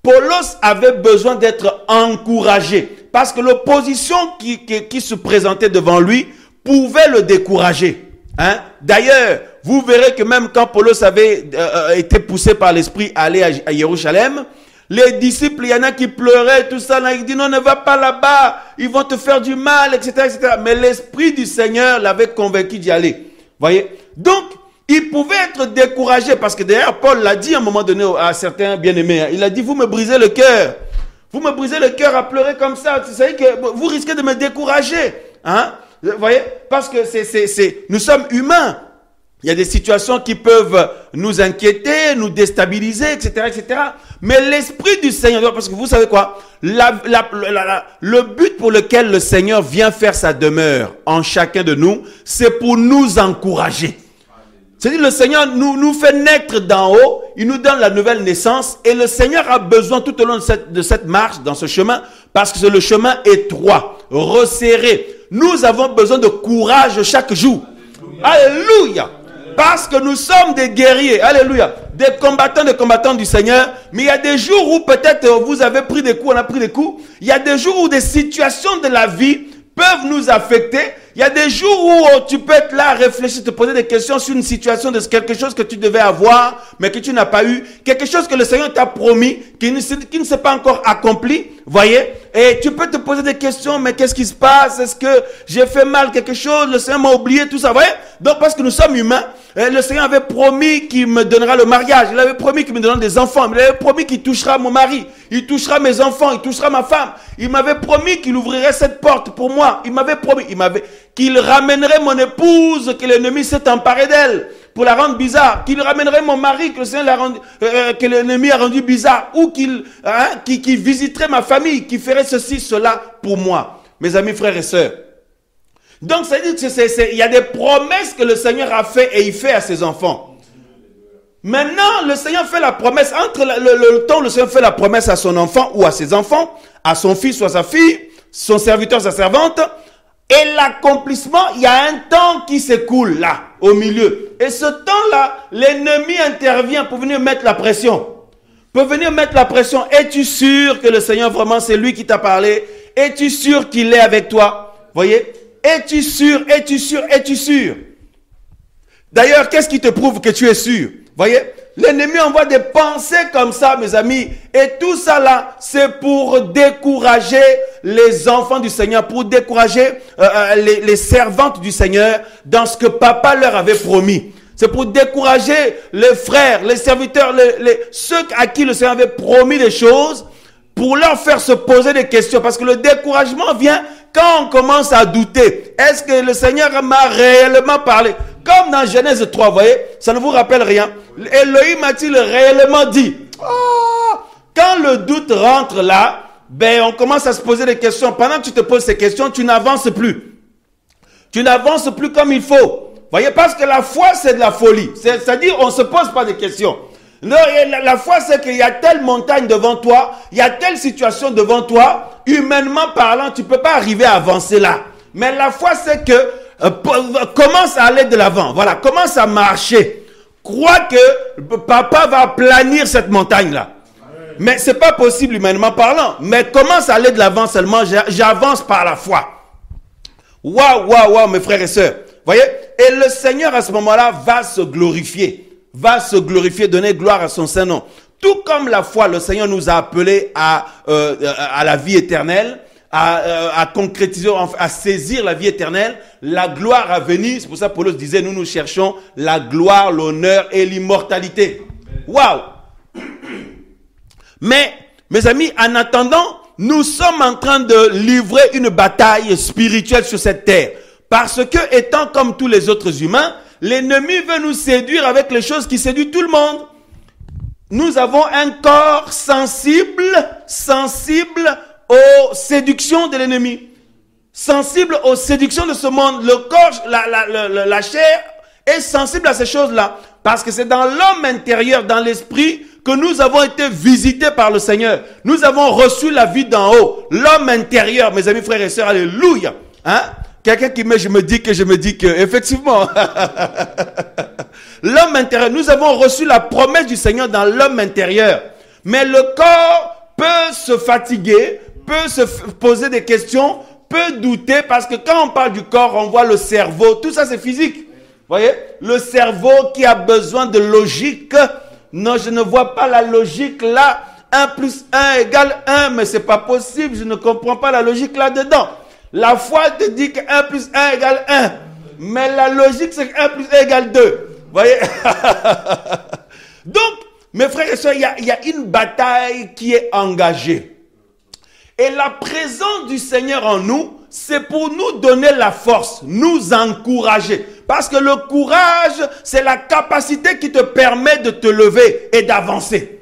Paulos avait besoin d'être encouragé. Parce que l'opposition qui se présentait devant lui pouvait le décourager. Hein? D'ailleurs, vous verrez que même quand Paulos avait été poussé par l'Esprit à aller à Jérusalem, les disciples, il y en a qui pleuraient, tout ça, là, ils disent non, ne va pas là-bas, ils vont te faire du mal, etc., etc. Mais l'Esprit du Seigneur l'avait convaincu d'y aller. Voyez? Donc, il pouvait être découragé, parce que d'ailleurs, Paul l'a dit à un moment donné à certains bien-aimés, hein, il a dit, vous me brisez le cœur. Vous me brisez le cœur à pleurer comme ça. Vous savez que vous risquez de me décourager. Hein? Vous voyez? Parce que nous sommes humains. Il y a des situations qui peuvent nous inquiéter, nous déstabiliser, etc., etc. Mais l'Esprit du Seigneur, parce que vous savez quoi? Le but pour lequel le Seigneur vient faire sa demeure en chacun de nous, c'est pour nous encourager. C'est-à-dire le Seigneur nous fait naître d'en haut, il nous donne la nouvelle naissance, et le Seigneur a besoin tout au long de cette marche, dans ce chemin, parce que c'est le chemin étroit, resserré. Nous avons besoin de courage chaque jour. Alléluia! Parce que nous sommes des guerriers, alléluia, des combattants du Seigneur. Mais il y a des jours où peut-être vous avez pris des coups, on a pris des coups. Il y a des jours où des situations de la vie peuvent nous affecter. Il y a des jours où tu peux être là, réfléchir, te poser des questions sur une situation de quelque chose que tu devais avoir, mais que tu n'as pas eu. Quelque chose que le Seigneur t'a promis, qui ne s'est pas encore accompli. Voyez? Et tu peux te poser des questions, mais qu'est-ce qui se passe? Est-ce que j'ai fait mal quelque chose? Le Seigneur m'a oublié, tout ça. Voyez? Donc, parce que nous sommes humains, le Seigneur avait promis qu'il me donnera le mariage. Il avait promis qu'il me donnera des enfants. Il avait promis qu'il touchera mon mari. Il touchera mes enfants. Il touchera ma femme. Il m'avait promis qu'il ouvrirait cette porte pour moi. Il m'avait promis. Qu'il ramènerait mon épouse, que l'ennemi s'est emparé d'elle pour la rendre bizarre, qu'il ramènerait mon mari, que le Seigneur que l'ennemi a rendu bizarre, ou qu'il visiterait ma famille, qu'il ferait ceci, cela pour moi. Mes amis, frères et sœurs. Donc, ça veut dire qu'il y a des promesses que le Seigneur a fait et il fait à ses enfants. Maintenant, le Seigneur fait la promesse, entre le temps où le Seigneur fait la promesse à son enfant ou à ses enfants, à son fils ou à sa fille, son serviteur, sa servante, et l'accomplissement, il y a un temps qui s'écoule là, au milieu. Et ce temps-là, l'ennemi intervient pour venir mettre la pression. Pour venir mettre la pression. Es-tu sûr que le Seigneur, vraiment, c'est lui qui t'a parlé? Es-tu sûr qu'il est avec toi? Voyez? Es-tu sûr? Es-tu sûr? Es-tu sûr? D'ailleurs, qu'est-ce qui te prouve que tu es sûr? Voyez? L'ennemi envoie des pensées comme ça, mes amis. Et tout ça là, c'est pour décourager les enfants du Seigneur, pour décourager les servantes du Seigneur dans ce que papa leur avait promis. C'est pour décourager les frères, les serviteurs, ceux à qui le Seigneur avait promis des choses, pour leur faire se poser des questions. Parce que le découragement vient quand on commence à douter. Est-ce que le Seigneur m'a réellement parlé? Comme dans Genèse 3, vous voyez, ça ne vous rappelle rien. Elohim a-t-il réellement dit? Oh, quand le doute rentre là, ben on commence à se poser des questions. Pendant que tu te poses ces questions, tu n'avances plus. Tu n'avances plus comme il faut. Voyez, parce que la foi, c'est de la folie. C'est-à-dire, on ne se pose pas de questions. Non, la foi, c'est qu'il y a telle montagne devant toi, il y a telle situation devant toi, humainement parlant, tu ne peux pas arriver à avancer là. Mais la foi, c'est que commence à aller de l'avant. Voilà, commence à marcher. Crois que papa va planir cette montagne-là. Mais ce n'est pas possible humainement parlant. Mais commence à aller de l'avant seulement. J'avance par la foi. Waouh, waouh, waouh, mes frères et sœurs. Voyez? Et le Seigneur, à ce moment-là, va se glorifier. Va se glorifier, donner gloire à son Saint-Nom. Tout comme la foi, le Seigneur nous a appelés à la vie éternelle, à concrétiser, à saisir la vie éternelle, la gloire à venir. C'est pour ça que Paul disait, nous cherchons la gloire, l'honneur et l'immortalité. Waouh! Mais, mes amis, en attendant, nous sommes en train de livrer une bataille spirituelle sur cette terre. Parce que, étant comme tous les autres humains, l'ennemi veut nous séduire avec les choses qui séduisent tout le monde. Nous avons un corps sensible aux séductions de l'ennemi. Sensible aux séductions de ce monde. Le corps, la chair est sensible à ces choses-là. Parce que c'est dans l'homme intérieur, dans l'esprit, que nous avons été visités par le Seigneur. Nous avons reçu la vie d'en haut. L'homme intérieur, mes amis, frères et sœurs, alléluia. Hein? Quelqu'un qui met, je me dis que, effectivement, l'homme intérieur, nous avons reçu la promesse du Seigneur dans l'homme intérieur. Mais le corps peut se fatiguer, peut se poser des questions, peut douter, parce que quand on parle du corps, on voit le cerveau, tout ça c'est physique. Vous voyez? Le cerveau qui a besoin de logique. Non, je ne vois pas la logique là. 1 plus 1 égale 1, mais c'est pas possible, je ne comprends pas la logique là-dedans. La foi te dit que 1 plus 1 égale 1. Mais la logique, c'est que 1 plus 1 égale 2. Vous voyez? Donc, mes frères et sœurs, il y a une bataille qui est engagée. Et la présence du Seigneur en nous, c'est pour nous donner la force, nous encourager. Parce que le courage, c'est la capacité qui te permet de te lever et d'avancer.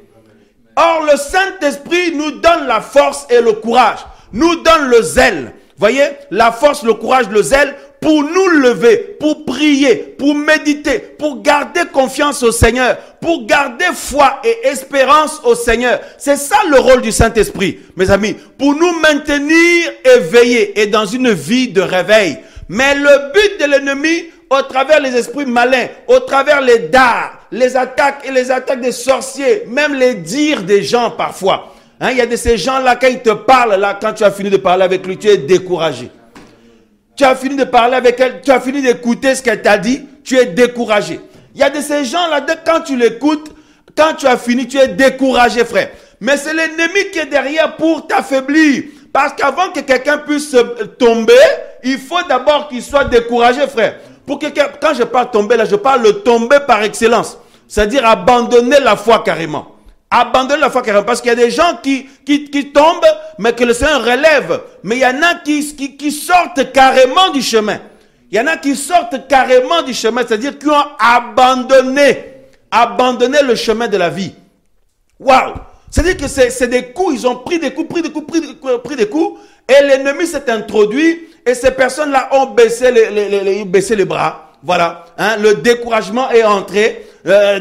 Or, le Saint-Esprit nous donne la force et le courage, nous donne le zèle. Voyez, la force, le courage, le zèle, pour nous lever, pour prier, pour méditer, pour garder confiance au Seigneur, pour garder foi et espérance au Seigneur. C'est ça le rôle du Saint-Esprit, mes amis, pour nous maintenir éveillés et dans une vie de réveil. Mais le but de l'ennemi, au travers les esprits malins, au travers les dards, les attaques et les attaques des sorciers, même les dires des gens parfois. Hein, il y a de ces gens-là, quand ils te parlent, là, quand tu as fini de parler avec lui, tu es découragé. Tu as fini de parler avec elle, tu as fini d'écouter ce qu'elle t'a dit, tu es découragé. Il y a de ces gens-là, quand tu l'écoutes, quand tu as fini, tu es découragé, frère. Mais c'est l'ennemi qui est derrière pour t'affaiblir. Parce qu'avant que quelqu'un puisse tomber, il faut d'abord qu'il soit découragé, frère. Pour quelqu'un, quand je parle tomber, là, je parle de tomber par excellence. C'est-à-dire abandonner la foi carrément. Abandonner la foi carrément. Parce qu'il y a des gens qui tombent, mais que le Seigneur relève. Mais il y en a qui sortent carrément du chemin. Il y en a qui sortent carrément du chemin. C'est-à-dire qui ont abandonné le chemin de la vie. Waouh! C'est-à-dire que c'est des coups. Ils ont pris des coups. Et l'ennemi s'est introduit. Et ces personnes-là ont baissé les bras. Voilà. Hein? Le découragement est entré.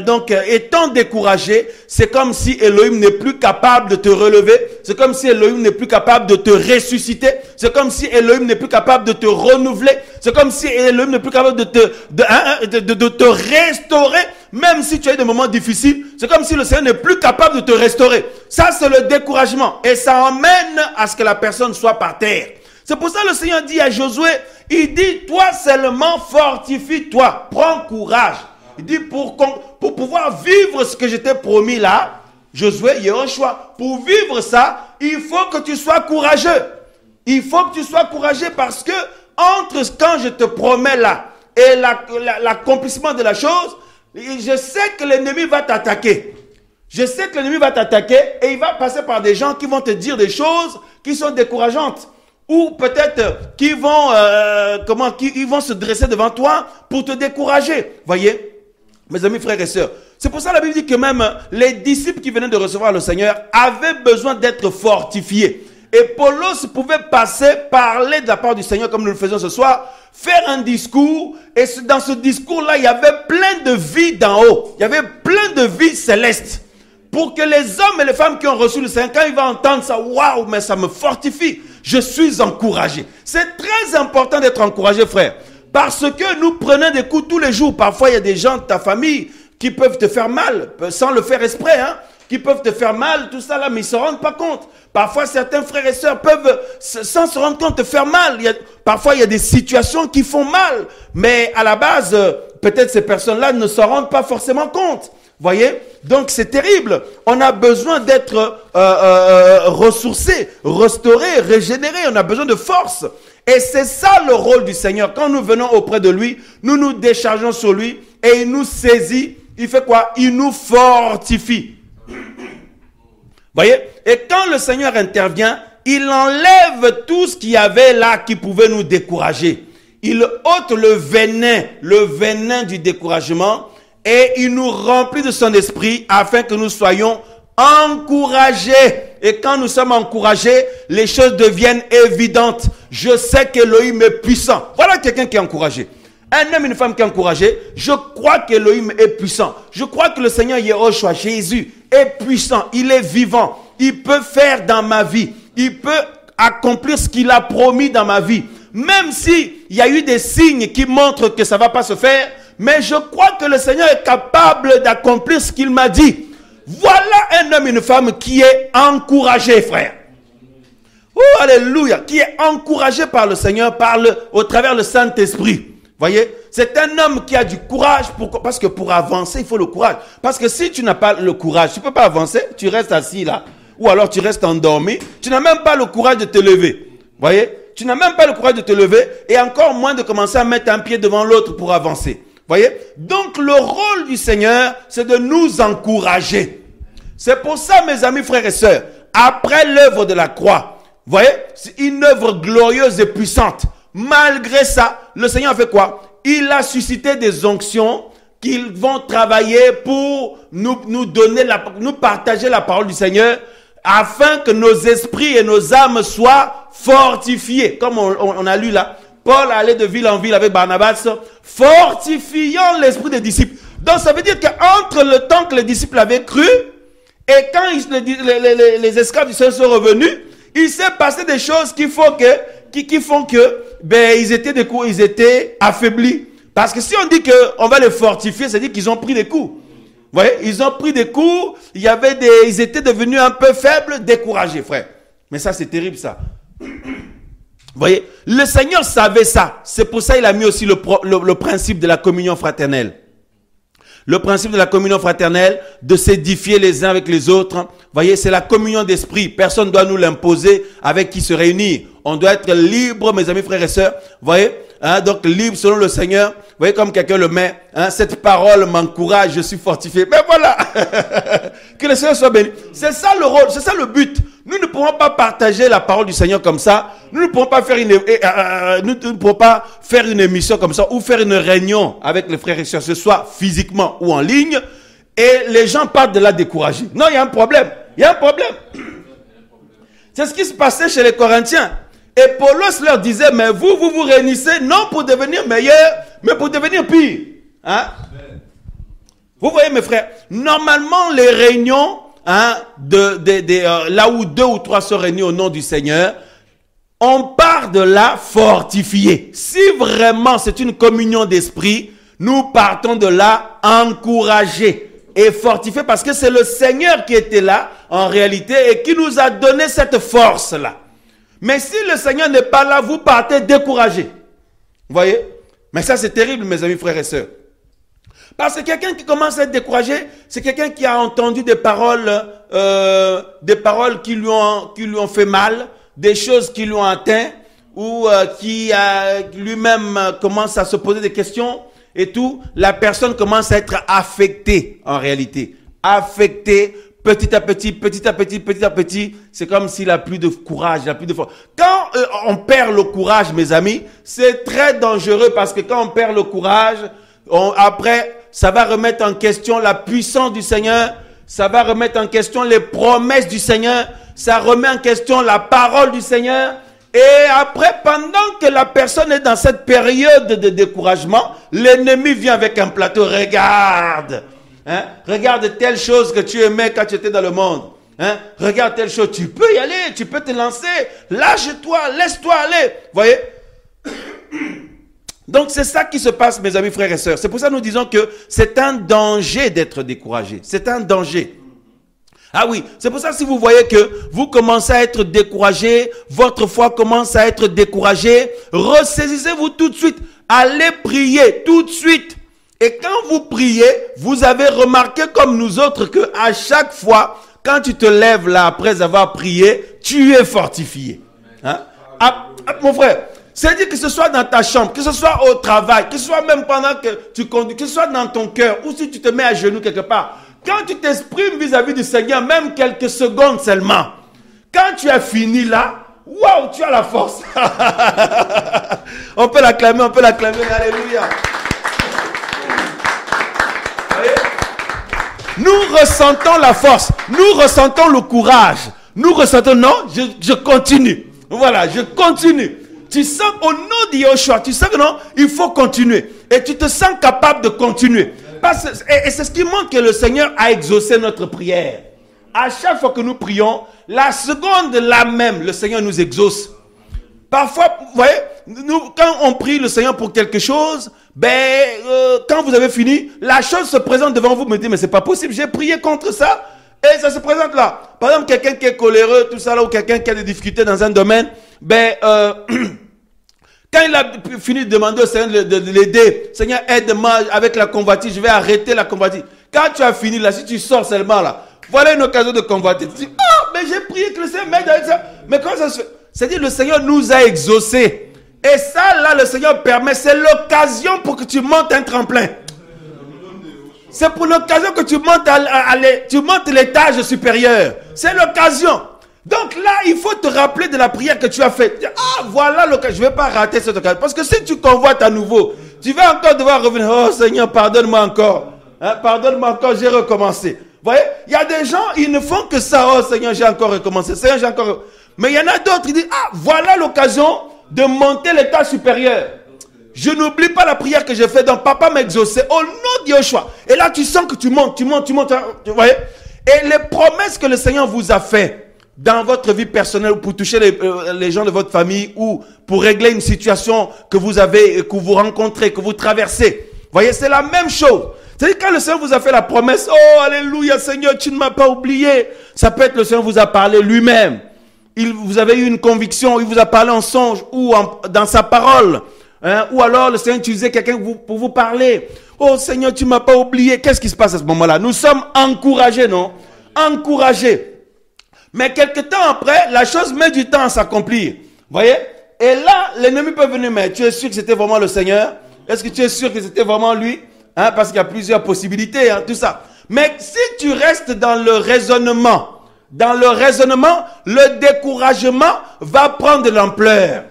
Donc, étant découragé, c'est comme si Elohim n'est plus capable de te relever. C'est comme si Elohim n'est plus capable de te ressusciter. C'est comme si Elohim n'est plus capable de te renouveler. C'est comme si Elohim n'est plus capable de te restaurer. Même si tu as eu des moments difficiles, c'est comme si le Seigneur n'est plus capable de te restaurer. Ça, c'est le découragement. Et ça emmène à ce que la personne soit par terre. C'est pour ça que le Seigneur dit à Josué, il dit, toi seulement fortifie-toi, prends courage. Il dit, pour pouvoir vivre ce que je t'ai promis là, Josué, il y a un choix. Pour vivre ça, il faut que tu sois courageux. Il faut que tu sois courageux parce que entre quand je te promets là et l'accomplissement de la chose, je sais que l'ennemi va t'attaquer. Je sais que l'ennemi va t'attaquer et il va passer par des gens qui vont te dire des choses qui sont décourageantes. Ou peut-être qu'ils vont, ils vont se dresser devant toi pour te décourager. Voyez, mes amis, frères et sœurs. C'est pour ça que la Bible dit que même les disciples qui venaient de recevoir le Seigneur avaient besoin d'être fortifiés. Et Paulos pouvait parler de la part du Seigneur comme nous le faisons ce soir, faire un discours. Et dans ce discours-là, il y avait plein de vie d'en haut. Il y avait plein de vie céleste. Pour que les hommes et les femmes qui ont reçu le Seigneur, quand ils vont entendre ça, waouh, mais ça me fortifie. Je suis encouragé. C'est très important d'être encouragé, frère. Parce que nous prenons des coups tous les jours. Parfois, il y a des gens de ta famille qui peuvent te faire mal, sans le faire exprès, hein, qui peuvent te faire mal, tout ça là, mais ils ne se rendent pas compte. Parfois, certains frères et sœurs peuvent, sans se rendre compte, te faire mal. Parfois, il y a des situations qui font mal. Mais à la base, peut-être ces personnes-là ne s'en rendent pas forcément compte. Voyez? Donc c'est terrible. On a besoin d'être ressourcé, restauré, régénéré. On a besoin de force. Et c'est ça le rôle du Seigneur. Quand nous venons auprès de lui, nous nous déchargeons sur lui et il nous saisit. Il fait quoi? Il nous fortifie. Voyez? Et quand le Seigneur intervient, il enlève tout ce qu'il y avait là qui pouvait nous décourager. Il ôte le venin du découragement et il nous remplit de son esprit afin que nous soyons encouragés. Et quand nous sommes encouragés, les choses deviennent évidentes. Je sais qu'Élohim est puissant. Voilà quelqu'un qui est encouragé. Un homme et une femme qui est encouragé, je crois qu'Élohim est puissant. Je crois que le Seigneur Yehoshua, Jésus, est puissant. Il est vivant. Il peut faire dans ma vie. Il peut accomplir ce qu'il a promis dans ma vie. Même s'il y a eu des signes qui montrent que ça ne va pas se faire, mais je crois que le Seigneur est capable d'accomplir ce qu'il m'a dit. Voilà un homme et une femme qui est encouragé, frère. Oh, alléluia. Qui est encouragé par le Seigneur, au travers le Saint-Esprit. Voyez, c'est un homme qui a du courage, parce que pour avancer, il faut le courage. Parce que si tu n'as pas le courage, tu ne peux pas avancer, tu restes assis là, ou alors tu restes endormi, tu n'as même pas le courage de te lever. Voyez, tu n'as même pas le courage de te lever, et encore moins de commencer à mettre un pied devant l'autre pour avancer. Voyez, donc le rôle du Seigneur, c'est de nous encourager. C'est pour ça, mes amis, frères et sœurs, après l'œuvre de la croix, voyez, c'est une œuvre glorieuse et puissante. Malgré ça, le Seigneur a fait quoi? Il a suscité des onctions qui vont travailler pour nous donner, nous partager la parole du Seigneur afin que nos esprits et nos âmes soient fortifiés. Comme on a lu là, Paul allait de ville en ville avec Barnabas, fortifiant l'esprit des disciples. Donc ça veut dire qu'entre le temps que les disciples avaient cru et quand les esclaves du Seigneur sont revenus, il s'est passé des choses qui font que ils étaient affaiblis. Parce que si on dit qu'on va les fortifier, c'est-à-dire qu'ils ont pris des coups. Vous voyez, ils ont pris des coups, ils étaient devenus un peu faibles, découragés, frère. Mais ça, c'est terrible, ça. Vous voyez, le Seigneur savait ça. C'est pour ça qu'il a mis aussi le principe de la communion fraternelle. Le principe de la communion fraternelle, de s'édifier les uns avec les autres. Vous voyez, c'est la communion d'esprit. Personne ne doit nous l'imposer avec qui se réunir. On doit être libre, mes amis, frères et sœurs. Vous voyez, hein, donc libre selon le Seigneur. Vous voyez comme quelqu'un le met. Hein, cette parole m'encourage, je suis fortifié. Mais voilà, que le Seigneur soit béni. C'est ça le rôle, c'est ça le but. Nous ne pourrons pas partager la parole du Seigneur comme ça. Nous ne pourrons pas faire une émission comme ça ou faire une réunion avec les frères et sœurs, ce soit physiquement ou en ligne, et les gens partent de là découragés. Non, il y a un problème. Il y a un problème. C'est ce qui se passait chez les Corinthiens. Et Paulos leur disait, mais vous vous réunissez non pour devenir meilleur, mais pour devenir pire. Hein? Vous voyez, mes frères, normalement, les réunions, hein, là où 2 ou 3 sont réunis au nom du Seigneur, on part de là fortifié. Si vraiment c'est une communion d'esprit, nous partons de là encouragés et fortifiés parce que c'est le Seigneur qui était là en réalité et qui nous a donné cette force-là. Mais si le Seigneur n'est pas là, vous partez découragés. Vous voyez? Mais ça c'est terrible, mes amis, frères et sœurs. Parce que quelqu'un qui commence à être découragé, c'est quelqu'un qui a entendu des paroles qui lui ont fait mal, des choses qui lui ont atteint, ou qui lui-même commence à se poser des questions et tout. La personne commence à être affectée en réalité. Affectée petit à petit. C'est comme s'il n'a plus de courage, il n'a plus de force. Quand on perd le courage, mes amis, c'est très dangereux parce que quand on perd le courage, après, ça va remettre en question la puissance du Seigneur, ça va remettre en question les promesses du Seigneur, ça remet en question la parole du Seigneur. Et après, pendant que la personne est dans cette période de découragement, l'ennemi vient avec un plateau. Regarde, hein, regarde telle chose que tu aimais quand tu étais dans le monde. Hein, regarde telle chose, tu peux y aller, tu peux te lancer, lâche-toi, laisse-toi aller. Vous voyez? Donc c'est ça qui se passe, mes amis, frères et sœurs. C'est pour ça que nous disons que c'est un danger d'être découragé. C'est un danger. Ah oui, c'est pour ça que si vous voyez que vous commencez à être découragé, votre foi commence à être découragée, ressaisissez-vous tout de suite. Allez prier tout de suite. Et quand vous priez, vous avez remarqué comme nous autres que à chaque fois, quand tu te lèves là après avoir prié, tu es fortifié. Hein? Mon frère, c'est-à-dire que ce soit dans ta chambre, que ce soit au travail, que ce soit même pendant que tu conduis, que ce soit dans ton cœur, ou si tu te mets à genoux quelque part, quand tu t'exprimes vis-à-vis du Seigneur, même quelques secondes seulement, quand tu as fini là, waouh, tu as la force. On peut l'acclamer, alléluia. Nous ressentons la force, nous ressentons le courage, nous ressentons, non, je continue. Voilà, je continue. Tu sens au nom de Yahushua, tu sens que non, il faut continuer. Et tu te sens capable de continuer. Et c'est ce qui montre que le Seigneur a exaucé notre prière. À chaque fois que nous prions, la seconde là même, le Seigneur nous exauce. Parfois, vous voyez, nous, quand on prie le Seigneur pour quelque chose, quand vous avez fini, la chose se présente devant vous, vous me dites, mais c'est pas possible, j'ai prié contre ça, et ça se présente là. Par exemple, quelqu'un qui est coléreux, tout ça là, ou quelqu'un qui a des difficultés dans un domaine, quand il a fini de demander au Seigneur de l'aider, Seigneur, aide-moi avec la convoitise, je vais arrêter la convoitise. Quand tu as fini là, si tu sors seulement là, voilà une occasion de convoiter. Tu dis, mais j'ai prié que le Seigneur m'aide avec ça. Mais comment ça se fait? C'est-à-dire le Seigneur nous a exaucés. Et ça, là, le Seigneur permet, c'est l'occasion pour que tu montes un tremplin. C'est pour l'occasion que tu montes l'étage supérieur. C'est l'occasion. Donc là, il faut te rappeler de la prière que tu as faite. Voilà l'occasion. Je ne vais pas rater cette occasion. Parce que si tu convoites à nouveau, tu vas encore devoir revenir. Oh Seigneur, pardonne-moi encore. Pardonne-moi encore, j'ai recommencé. Vous voyez, il y a des gens, ils ne font que ça. Oh Seigneur, j'ai encore recommencé. Seigneur, j'ai encore... Mais il y en a d'autres qui disent, voilà l'occasion de monter l'étage supérieur. Je n'oublie pas la prière que j'ai faite. Donc, papa m'a exaucé au nom de Yahushua. Et là, tu sens que tu montes. Vous voyez? Et les promesses que le Seigneur vous a faites dans votre vie personnelle, pour toucher les gens de votre famille, ou pour régler une situation que vous avez, que vous rencontrez, que vous traversez. Vous voyez, c'est la même chose. C'est-à-dire quand le Seigneur vous a fait la promesse, oh, alléluia, Seigneur, tu ne m'as pas oublié. Ça peut être le Seigneur vous a parlé lui-même. Vous avez eu une conviction, il vous a parlé en songe ou dans sa parole. Ou alors le Seigneur utilisait quelqu'un pour vous parler. Oh Seigneur, tu ne m'as pas oublié. Qu'est-ce qui se passe à ce moment-là? Nous sommes encouragés, non? Encouragés. Mais quelque temps après, la chose met du temps à s'accomplir. Vous voyez? Et là, l'ennemi peut venir, mais tu es sûr que c'était vraiment le Seigneur? Est-ce que tu es sûr que c'était vraiment lui? Parce qu'il y a plusieurs possibilités, tout ça. Mais si tu restes dans le raisonnement, le découragement va prendre de l'ampleur.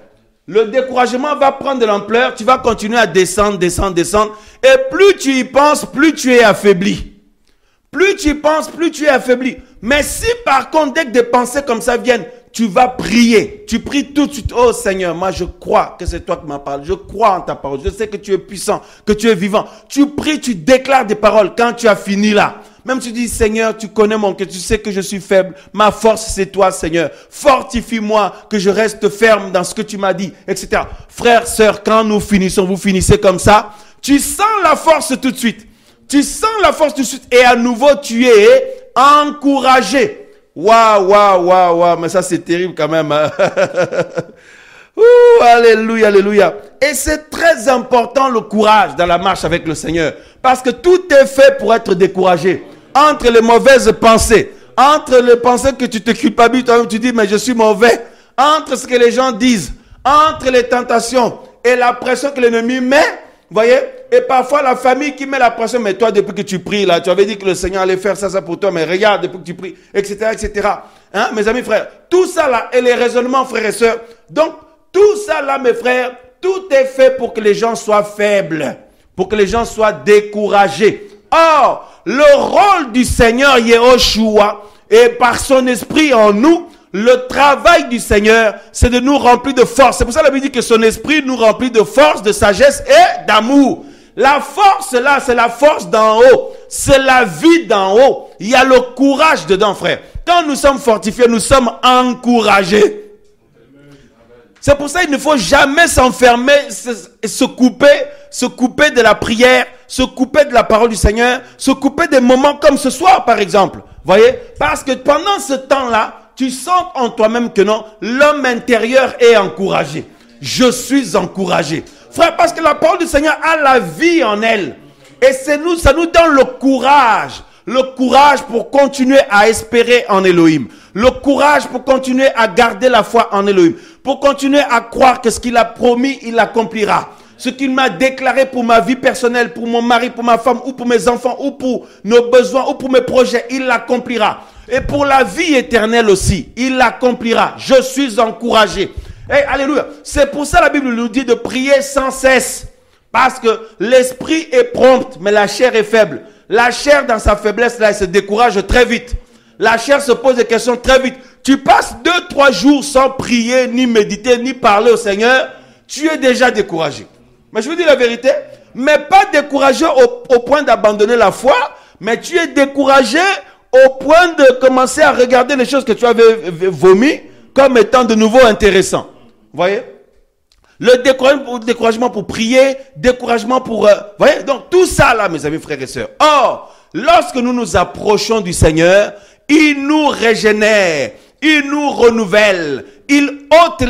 Le découragement va prendre de l'ampleur. Tu vas continuer à descendre. Et plus tu y penses, plus tu es affaibli. Plus tu y penses, plus tu es affaibli. Mais si par contre, dès que des pensées comme ça viennent, tu vas prier. Tu pries tout de suite. Oh Seigneur, moi je crois que c'est toi qui m'as parlé. Je crois en ta parole. Je sais que tu es puissant, que tu es vivant. Tu pries, tu déclares des paroles. Quand tu as fini là, même tu dis, Seigneur, tu connais mon cœur, tu sais que je suis faible. Ma force, c'est toi, Seigneur. Fortifie-moi, que je reste ferme dans ce que tu m'as dit, etc. Frères, sœurs, quand nous finissons, vous finissez comme ça, tu sens la force tout de suite. Tu sens la force tout de suite et à nouveau, tu es encouragé. Waouh, mais ça c'est terrible quand même. Alléluia, alléluia. Et c'est très important le courage dans la marche avec le Seigneur. Parce que tout est fait pour être découragé. Entre les mauvaises pensées, entre les pensées que tu te culpabilises, toi-même tu dis mais je suis mauvais. Entre ce que les gens disent, entre les tentations et la pression que l'ennemi met, vous voyez, et parfois la famille qui met la pression, mais toi depuis que tu pries là, tu avais dit que le Seigneur allait faire ça pour toi, mais regarde depuis que tu pries, etc. Mes amis frères, tout ça là, et les raisonnements frères et sœurs, donc tout ça là mes frères, tout est fait pour que les gens soient faibles, pour que les gens soient découragés. Or, le rôle du Seigneur Yahushua et par son esprit en nous, le travail du Seigneur, c'est de nous remplir de force. C'est pour ça que la Bible dit que son esprit nous remplit de force, de sagesse et d'amour. La force là, c'est la force d'en haut. C'est la vie d'en haut. Il y a le courage dedans, frère. Quand nous sommes fortifiés, nous sommes encouragés. C'est pour ça qu'il ne faut jamais s'enfermer, se couper de la prière, se couper de la parole du Seigneur, se couper des moments comme ce soir, par exemple. Voyez? Parce que pendant ce temps-là, tu sens en toi-même que non, l'homme intérieur est encouragé. Je suis encouragé. Frère, parce que la parole du Seigneur a la vie en elle. Et ça nous donne le courage pour continuer à espérer en Elohim, le courage pour continuer à garder la foi en Elohim, pour continuer à croire que ce qu'il a promis, il l'accomplira. Ce qu'il m'a déclaré pour ma vie personnelle, pour mon mari, pour ma femme, ou pour mes enfants, ou pour nos besoins, ou pour mes projets, il l'accomplira. Et pour la vie éternelle aussi, il l'accomplira. Je suis encouragé. Hey, alléluia. C'est pour ça la Bible nous dit de prier sans cesse. Parce que l'esprit est prompt, mais la chair est faible. La chair, dans sa faiblesse, là, elle se décourage très vite. La chair se pose des questions très vite. Tu passes 2-3 jours sans prier, ni méditer, ni parler au Seigneur, tu es déjà découragé. Mais je vous dis la vérité, mais pas découragé au point d'abandonner la foi, mais tu es découragé au point de commencer à regarder les choses que tu avais vomi comme étant de nouveau intéressantes. Vous voyez? Le découragement pour prier, découragement pour... vous voyez? Donc tout ça là, mes amis, frères et sœurs. Or, lorsque nous nous approchons du Seigneur, il nous régénère, il nous renouvelle, il ôte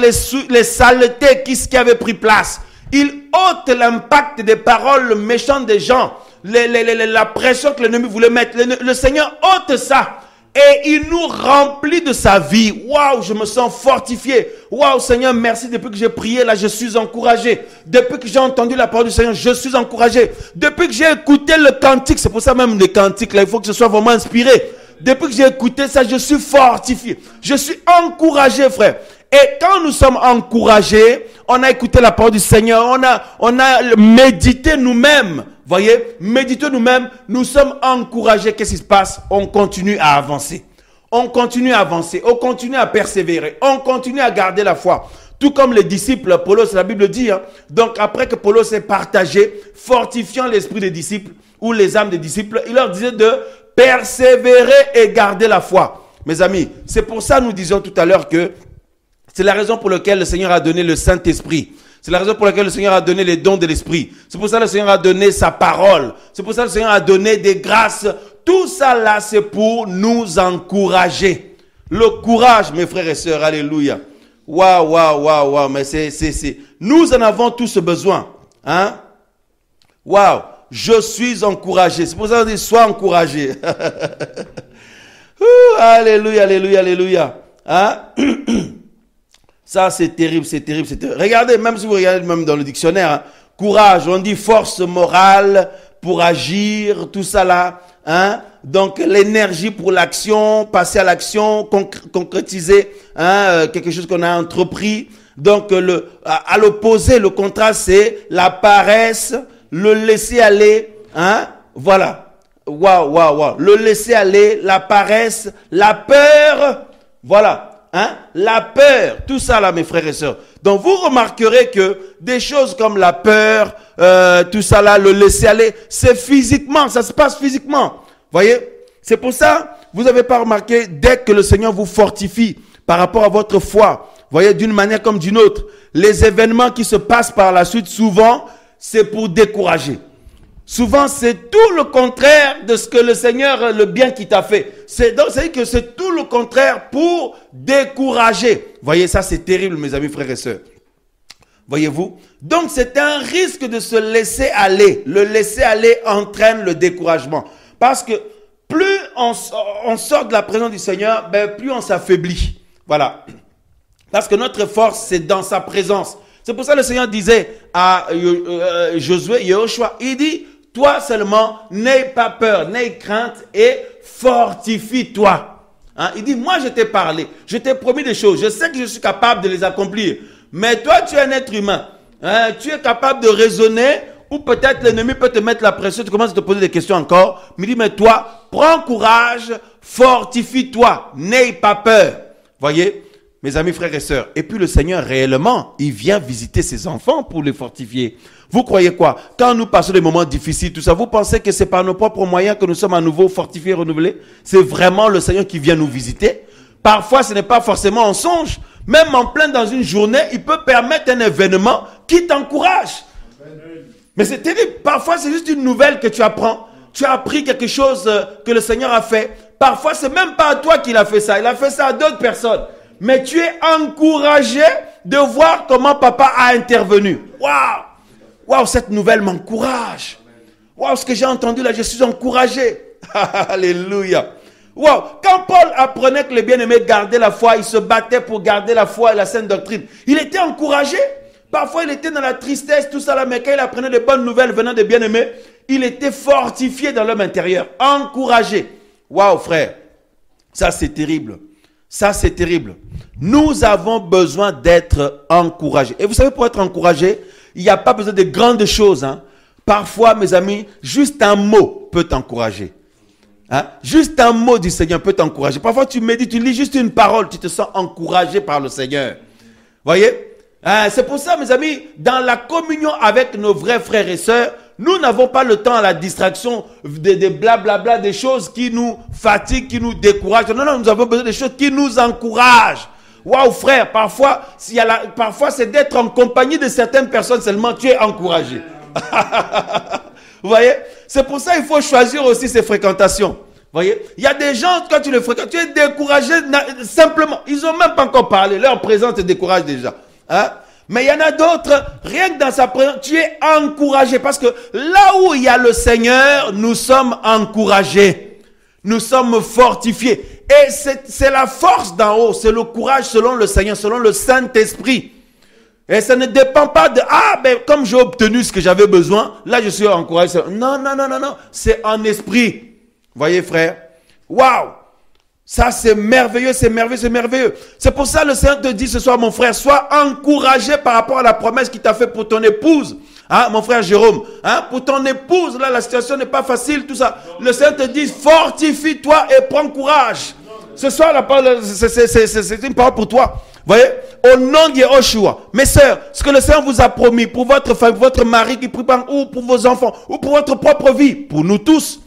les saletés qui avaient pris place. Il ôte l'impact des paroles méchantes des gens, la pression que l'ennemi voulait mettre. Le Seigneur ôte ça et il nous remplit de sa vie. Waouh, je me sens fortifié. Waouh, Seigneur, merci. Depuis que j'ai prié, là, je suis encouragé. Depuis que j'ai entendu la parole du Seigneur, je suis encouragé. Depuis que j'ai écouté le cantique, c'est pour ça même les cantiques, là, il faut que ce soit vraiment inspiré. Depuis que j'ai écouté ça, je suis fortifié. Je suis encouragé, frère. Et quand nous sommes encouragés, on a écouté la parole du Seigneur, on a médité nous-mêmes. Voyez, méditer nous-mêmes, nous sommes encouragés. Qu'est-ce qui se passe? On continue à avancer. On continue à avancer. On continue à persévérer. On continue à garder la foi. Tout comme les disciples, Paulos, la Bible dit. Hein, donc après que Paulos ait partagé, fortifiant l'esprit des disciples ou les âmes des disciples, il leur disait de persévérer et garder la foi. Mes amis, c'est pour ça que nous disions tout à l'heure que c'est la raison pour laquelle le Seigneur a donné le Saint-Esprit. C'est la raison pour laquelle le Seigneur a donné les dons de l'Esprit. C'est pour ça que le Seigneur a donné sa parole. C'est pour ça que le Seigneur a donné des grâces. Tout ça là, c'est pour nous encourager. Le courage, mes frères et sœurs, alléluia. Waouh, waouh, waouh, waouh. Mais nous en avons tous besoin. Hein? Waouh, je suis encouragé. C'est pour ça qu'on dit, sois encouragé. Alléluia, alléluia, alléluia. Hein? Ça, c'est terrible, c'est terrible, c'est terrible. Regardez, même si vous regardez même dans le dictionnaire, hein, courage, on dit force morale pour agir, tout ça là. Hein? Donc, l'énergie pour l'action, passer à l'action, concrétiser quelque chose qu'on a entrepris. Donc, à l'opposé, le contraste, c'est la paresse, le laisser aller. Hein? Voilà. Waouh, waouh, waouh. Le laisser aller, la paresse, la peur. Voilà. Hein? La peur, tout ça là, mes frères et sœurs. Donc vous remarquerez que des choses comme la peur, tout ça là, le laisser aller, c'est physiquement, ça se passe physiquement. Voyez? C'est pour ça, vous n'avez pas remarqué, dès que le Seigneur vous fortifie par rapport à votre foi, voyez, d'une manière comme d'une autre, les événements qui se passent par la suite, souvent, c'est pour décourager. Souvent, c'est tout le contraire de ce que le Seigneur, le bien qu'il t'a fait. Donc, c'est que c'est tout le contraire pour décourager. Voyez, ça, c'est terrible, mes amis, frères et sœurs. Voyez-vous? Donc, c'est un risque de se laisser aller. Le laisser aller entraîne le découragement. Parce que plus on sort de la présence du Seigneur, ben, plus on s'affaiblit. Voilà. Parce que notre force, c'est dans sa présence. C'est pour ça que le Seigneur disait à Josué, Yehoshua, il dit, toi seulement, n'aie pas peur, n'aie crainte et fortifie-toi. Hein? Il dit, moi je t'ai parlé, je t'ai promis des choses, je sais que je suis capable de les accomplir. Mais toi, tu es un être humain. Hein? Tu es capable de raisonner ou peut-être l'ennemi peut te mettre la pression, tu commences à te poser des questions encore. Mais il dit, mais toi, prends courage, fortifie-toi, n'aie pas peur. Voyez? Mes amis, frères et sœurs, et puis le Seigneur réellement, il vient visiter ses enfants pour les fortifier. Vous croyez quoi? Quand nous passons des moments difficiles, tout ça, vous pensez que c'est par nos propres moyens que nous sommes à nouveau fortifiés et renouvelés? C'est vraiment le Seigneur qui vient nous visiter. Parfois, ce n'est pas forcément en songe. Même en plein dans une journée, il peut permettre un événement qui t'encourage. Mais c'est terrible. Parfois, c'est juste une nouvelle que tu apprends. Tu as appris quelque chose que le Seigneur a fait. Parfois, c'est même pas à toi qu'il a fait ça. Il a fait ça à d'autres personnes. Mais tu es encouragé de voir comment papa a intervenu. Waouh! Waouh, cette nouvelle m'encourage. Waouh, ce que j'ai entendu là, je suis encouragé. Alléluia. Waouh, quand Paul apprenait que les bien-aimés gardaient la foi, il se battait pour garder la foi et la sainte doctrine. Il était encouragé. Parfois, il était dans la tristesse, tout ça là, mais quand il apprenait de bonnes nouvelles venant des bien-aimés, il était fortifié dans l'homme intérieur, encouragé. Waouh, frère, ça c'est terrible. Ça c'est terrible. Nous avons besoin d'être encouragés. Et vous savez, pour être encouragé, il n'y a pas besoin de grandes choses. Hein. Parfois, mes amis, juste un mot peut t'encourager. Hein? Juste un mot du Seigneur peut t'encourager. Parfois, tu médites, tu lis juste une parole, tu te sens encouragé par le Seigneur. Voyez? C'est pour ça, mes amis, dans la communion avec nos vrais frères et sœurs, nous n'avons pas le temps à la distraction des blablabla, des choses qui nous fatiguent, qui nous découragent. Non, non, nous avons besoin des choses qui nous encouragent. Waouh, frère, parfois c'est d'être en compagnie de certaines personnes seulement, tu es encouragé. Vous voyez? C'est pour ça qu'il faut choisir aussi ses fréquentations. Vous voyez? Il y a des gens, quand tu les fréquentes, tu es découragé simplement. Ils n'ont même pas encore parlé. Leur présence te décourage déjà. Hein? Mais il y en a d'autres, rien que dans sa présence, tu es encouragé. Parce que là où il y a le Seigneur, nous sommes encouragés. Nous sommes fortifiés. Et c'est la force d'en haut. C'est le courage selon le Seigneur, selon le Saint-Esprit. Et ça ne dépend pas de, ben, comme j'ai obtenu ce que j'avais besoin, là je suis encouragé. Non, non, non, non, non. C'est en esprit. Voyez, frère. Waouh! Ça, c'est merveilleux, c'est merveilleux, c'est merveilleux. C'est pour ça que le Seigneur te dit ce soir, mon frère, sois encouragé par rapport à la promesse qu'il t'a fait pour ton épouse. Hein, mon frère Jérôme, hein, pour ton épouse, là, la situation n'est pas facile, tout ça. Le Seigneur te dit, fortifie-toi et prends courage. Ce soir, la parole, c'est une parole pour toi. Voyez, au nom de Yehoshua, mes sœurs, ce que le Seigneur vous a promis pour votre femme, votre mari qui prie, ou pour vos enfants, ou pour votre propre vie, pour nous tous,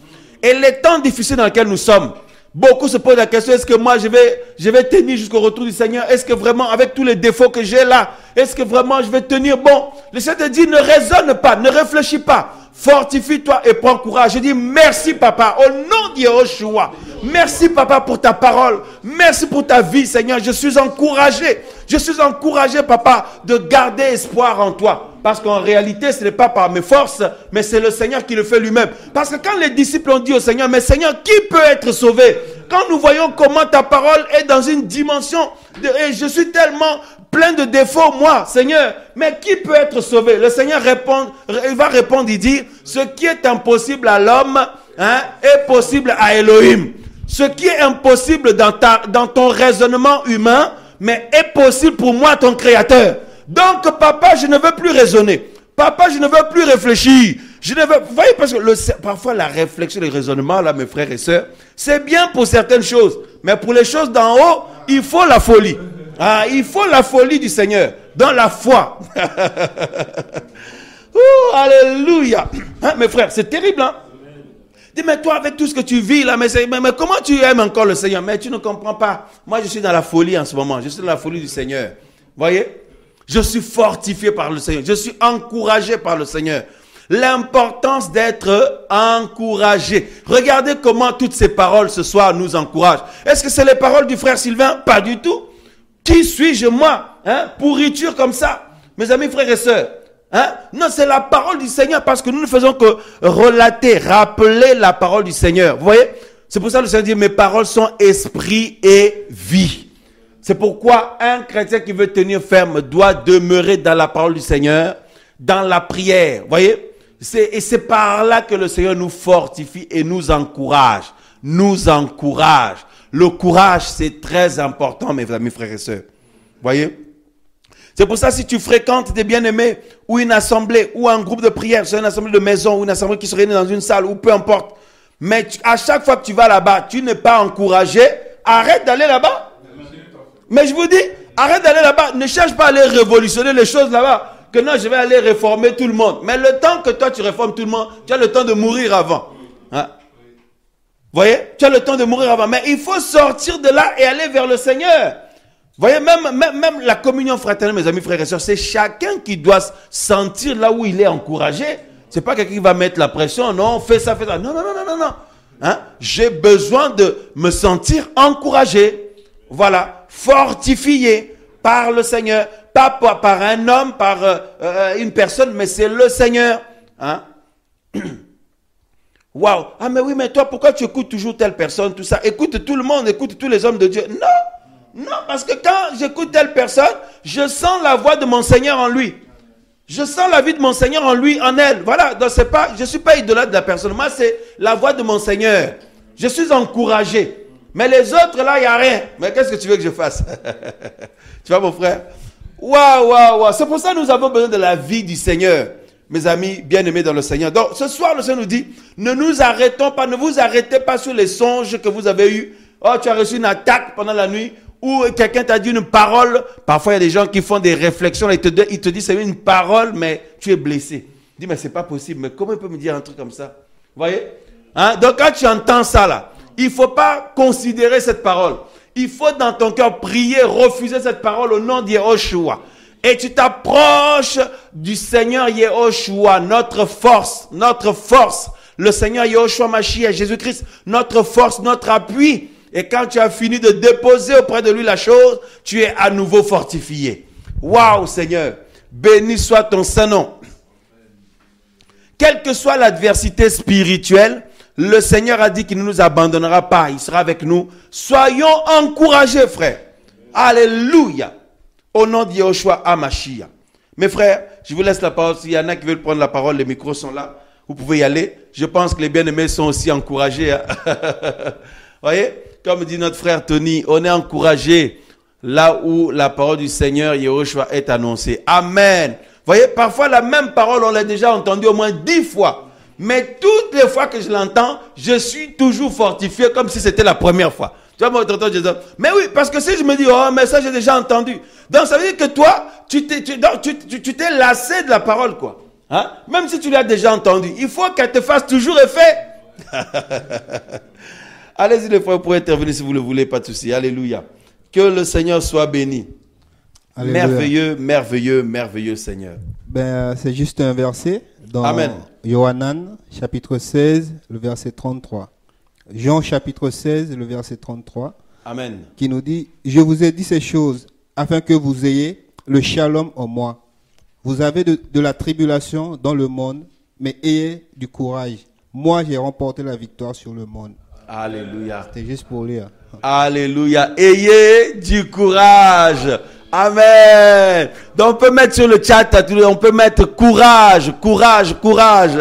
et les temps difficiles dans lesquels nous sommes, beaucoup se posent la question, est-ce que moi je vais tenir jusqu'au retour du Seigneur? Est-ce que vraiment, avec tous les défauts que j'ai là, est-ce que vraiment je vais tenir? Bon, le Seigneur te dit, ne raisonne pas, ne réfléchis pas. Fortifie-toi et prends courage. Je dis merci papa, au nom de Yehoshua. Merci papa pour ta parole. Merci pour ta vie Seigneur. Je suis encouragé. Je suis encouragé papa de garder espoir en toi. Parce qu'en réalité ce n'est pas par mes forces, mais c'est le Seigneur qui le fait lui-même. Parce que quand les disciples ont dit au Seigneur, mais Seigneur, qui peut être sauvé? Quand nous voyons comment ta parole est dans une dimension, et je suis tellement plein de défauts, moi, Seigneur, mais qui peut être sauvé? Le Seigneur il va répondre, il dit, ce qui est impossible à l'homme, hein, est possible à Elohim. Ce qui est impossible dans ton raisonnement humain, mais est possible pour moi, ton créateur. Donc, papa, je ne veux plus raisonner. Papa, je ne veux plus réfléchir. Vous voyez, parce que parfois la réflexion, le raisonnement, là, mes frères et sœurs, c'est bien pour certaines choses. Mais pour les choses d'en haut, il faut la folie. Ah, il faut la folie du Seigneur, dans la foi. Alléluia. Hein, mes frères, c'est terrible, hein? Dis, mais toi, avec tout ce que tu vis là, mais comment tu aimes encore le Seigneur? Mais tu ne comprends pas. Moi, je suis dans la folie en ce moment. Je suis dans la folie du Seigneur. Voyez? Je suis fortifié par le Seigneur. Je suis encouragé par le Seigneur. L'importance d'être encouragé. Regardez comment toutes ces paroles ce soir nous encouragent. Est-ce que c'est les paroles du frère Sylvain? Pas du tout. Qui suis-je moi? Hein? Pourriture comme ça. Mes amis, frères et sœurs. Hein? Non, c'est la parole du Seigneur parce que nous ne faisons que relater, rappeler la parole du Seigneur. Vous voyez? C'est pour ça que le Seigneur dit, mes paroles sont esprit et vie. C'est pourquoi un chrétien qui veut tenir ferme doit demeurer dans la parole du Seigneur, dans la prière. Vous voyez? Et c'est par là que le Seigneur nous fortifie et nous encourage. Nous encourage. Le courage, c'est très important, mes amis, frères et sœurs. Vous voyez? C'est pour ça, si tu fréquentes des bien-aimés, ou une assemblée, ou un groupe de prière, c'est une assemblée de maison, ou une assemblée qui se réunit dans une salle, ou peu importe. Mais à chaque fois que tu vas là-bas, tu n'es pas encouragé, arrête d'aller là-bas. Mais je vous dis, arrête d'aller là-bas. Ne cherche pas à aller révolutionner les choses là-bas. Que non, je vais aller réformer tout le monde. Mais le temps que toi, tu réformes tout le monde, tu as le temps de mourir avant. Hein? Vous voyez? Tu as le temps de mourir avant. Mais il faut sortir de là et aller vers le Seigneur. Vous voyez, même la communion fraternelle, mes amis, frères et sœurs, c'est chacun qui doit sentir là où il est encouragé. C'est pas quelqu'un qui va mettre la pression. Non, fais ça, fais ça. Non, non, non, non, non, non. Hein? J'ai besoin de me sentir encouragé. Voilà. Fortifié par le Seigneur. Pas par un homme, par une personne, mais c'est le Seigneur. Hein? Waouh. Ah, mais oui, mais toi, pourquoi tu écoutes toujours telle personne, tout ça? Écoute tout le monde, écoute tous les hommes de Dieu. Non, non, parce que quand j'écoute telle personne, je sens la voix de mon Seigneur en lui. Je sens la vie de mon Seigneur en lui, en elle. Voilà, donc c'est pas, je ne suis pas idolâtre de la personne. Moi, c'est la voix de mon Seigneur. Je suis encouragé. Mais les autres, là, il n'y a rien. Mais qu'est-ce que tu veux que je fasse? Tu vois, mon frère? Waouh, waouh, waouh. C'est pour ça que nous avons besoin de la vie du Seigneur. Mes amis bien-aimés dans le Seigneur. Donc, ce soir, le Seigneur nous dit, ne nous arrêtons pas, ne vous arrêtez pas sur les songes que vous avez eus. Oh, tu as reçu une attaque pendant la nuit. Ou quelqu'un t'a dit une parole. Parfois, il y a des gens qui font des réflexions. Ils te disent, c'est une parole, mais tu es blessé. Dis, mais c'est pas possible. Mais comment il peut me dire un truc comme ça? Vous voyez? Hein? Donc, quand tu entends ça, là, il ne faut pas considérer cette parole. Il faut dans ton cœur prier, refuser cette parole au nom de Yehoshua. Et tu t'approches du Seigneur Yehoshua, notre force. Le Seigneur Yehoshua Mashiach, Jésus-Christ, notre force, notre appui. Et quand tu as fini de déposer auprès de lui la chose, tu es à nouveau fortifié. Waouh, Seigneur. Béni soit ton Saint-Nom. Quelle que soit l'adversité spirituelle, le Seigneur a dit qu'il ne nous abandonnera pas. Il sera avec nous. Soyons encouragés, frères. Alléluia. Au nom de Yehoshua HaMashiach. Mes frères, je vous laisse la parole. S'il y en a qui veulent prendre la parole, les micros sont là. Vous pouvez y aller. Je pense que les bien-aimés sont aussi encouragés. Hein? Voyez? Comme dit notre frère Tony, on est encouragé là où la parole du Seigneur Yehoshua est annoncée. Amen. Voyez, parfois la même parole, on l'a déjà entendue au moins 10 fois. Mais toutes les fois que je l'entends, je suis toujours fortifié comme si c'était la première fois. Tu vois, mon tonton Jésus. Mais oui, parce que si je me dis, oh, mais ça j'ai déjà entendu. Donc ça veut dire que toi, tu t'es lassé de la parole, quoi. Hein? Même si tu l'as déjà entendu, il faut qu'elle te fasse toujours effet. Allez-y les frères, vous pouvez intervenir si vous le voulez, pas de souci. Alléluia. Que le Seigneur soit béni. Alléluia. Merveilleux, merveilleux, merveilleux Seigneur. C'est juste un verset dans Amen. Yohanan, chapitre 16, le verset 33. Jean, chapitre 16, le verset 33. Amen. Qui nous dit, je vous ai dit ces choses afin que vous ayez le shalom en moi. Vous avez de la tribulation dans le monde, mais ayez du courage. Moi, j'ai remporté la victoire sur le monde. Alléluia. C'était juste pour lire. Alléluia. Ayez du courage. Amen. Donc on peut mettre sur le chat, on peut mettre courage, courage, courage.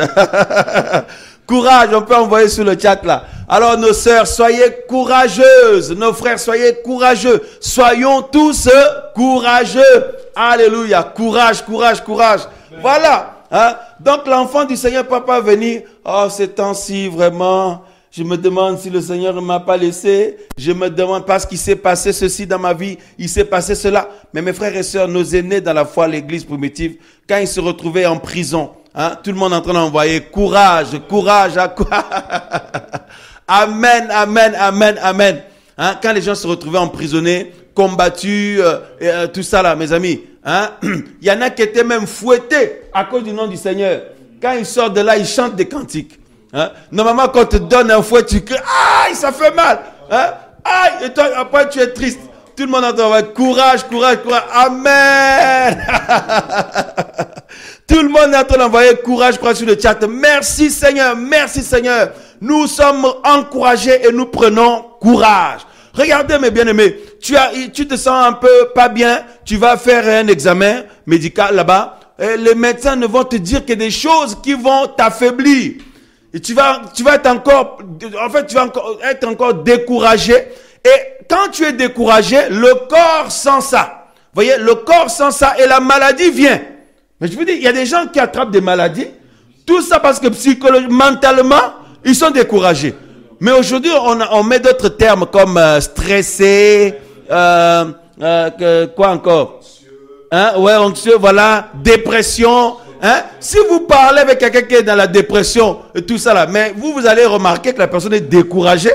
Courage, on peut envoyer sur le chat là. Alors nos sœurs, soyez courageuses. Nos frères, soyez courageux. Soyons tous courageux. Alléluia. Courage, courage, courage. Voilà. Hein? Donc l'enfant du Seigneur peut pas venir. Oh, ces temps-ci, vraiment... Je me demande si le Seigneur ne m'a pas laissé. Je me demande parce qu'il s'est passé ceci dans ma vie. Il s'est passé cela. Mais mes frères et sœurs, nos aînés dans la foi, l'église primitive, quand ils se retrouvaient en prison, hein, tout le monde en train d'envoyer courage, courage, amen, amen, amen, amen. Hein, quand les gens se retrouvaient emprisonnés, combattus, tout ça là, mes amis. Hein, il y en a qui étaient même fouettés à cause du nom du Seigneur. Quand ils sortent de là, ils chantent des cantiques. Hein? Normalement, quand on te donne un fouet, tu cries, aïe, ça fait mal. Hein? Aïe, et toi, après, tu es triste. Tout le monde entend, courage, courage, courage. Amen. Tout le monde est en train d'envoyer courage, courage sur le chat. Merci Seigneur, merci Seigneur. Nous sommes encouragés et nous prenons courage. Regardez mes bien-aimés, tu te sens un peu pas bien, tu vas faire un examen médical là-bas. Et les médecins ne vont te dire que des choses qui vont t'affaiblir. Et tu vas être encore, en fait, tu vas être encore découragé. Et quand tu es découragé, le corps sent ça. Vous voyez, le corps sent ça et la maladie vient. Mais je vous dis, il y a des gens qui attrapent des maladies. Tout ça parce que psychologiquement, mentalement, ils sont découragés. Mais aujourd'hui, on met d'autres termes comme stressé, quoi encore? Hein? Ouais, anxieux, voilà, dépression. Hein? Si vous parlez avec quelqu'un qui est dans la dépression et tout ça là, mais vous allez remarquer que la personne est découragée.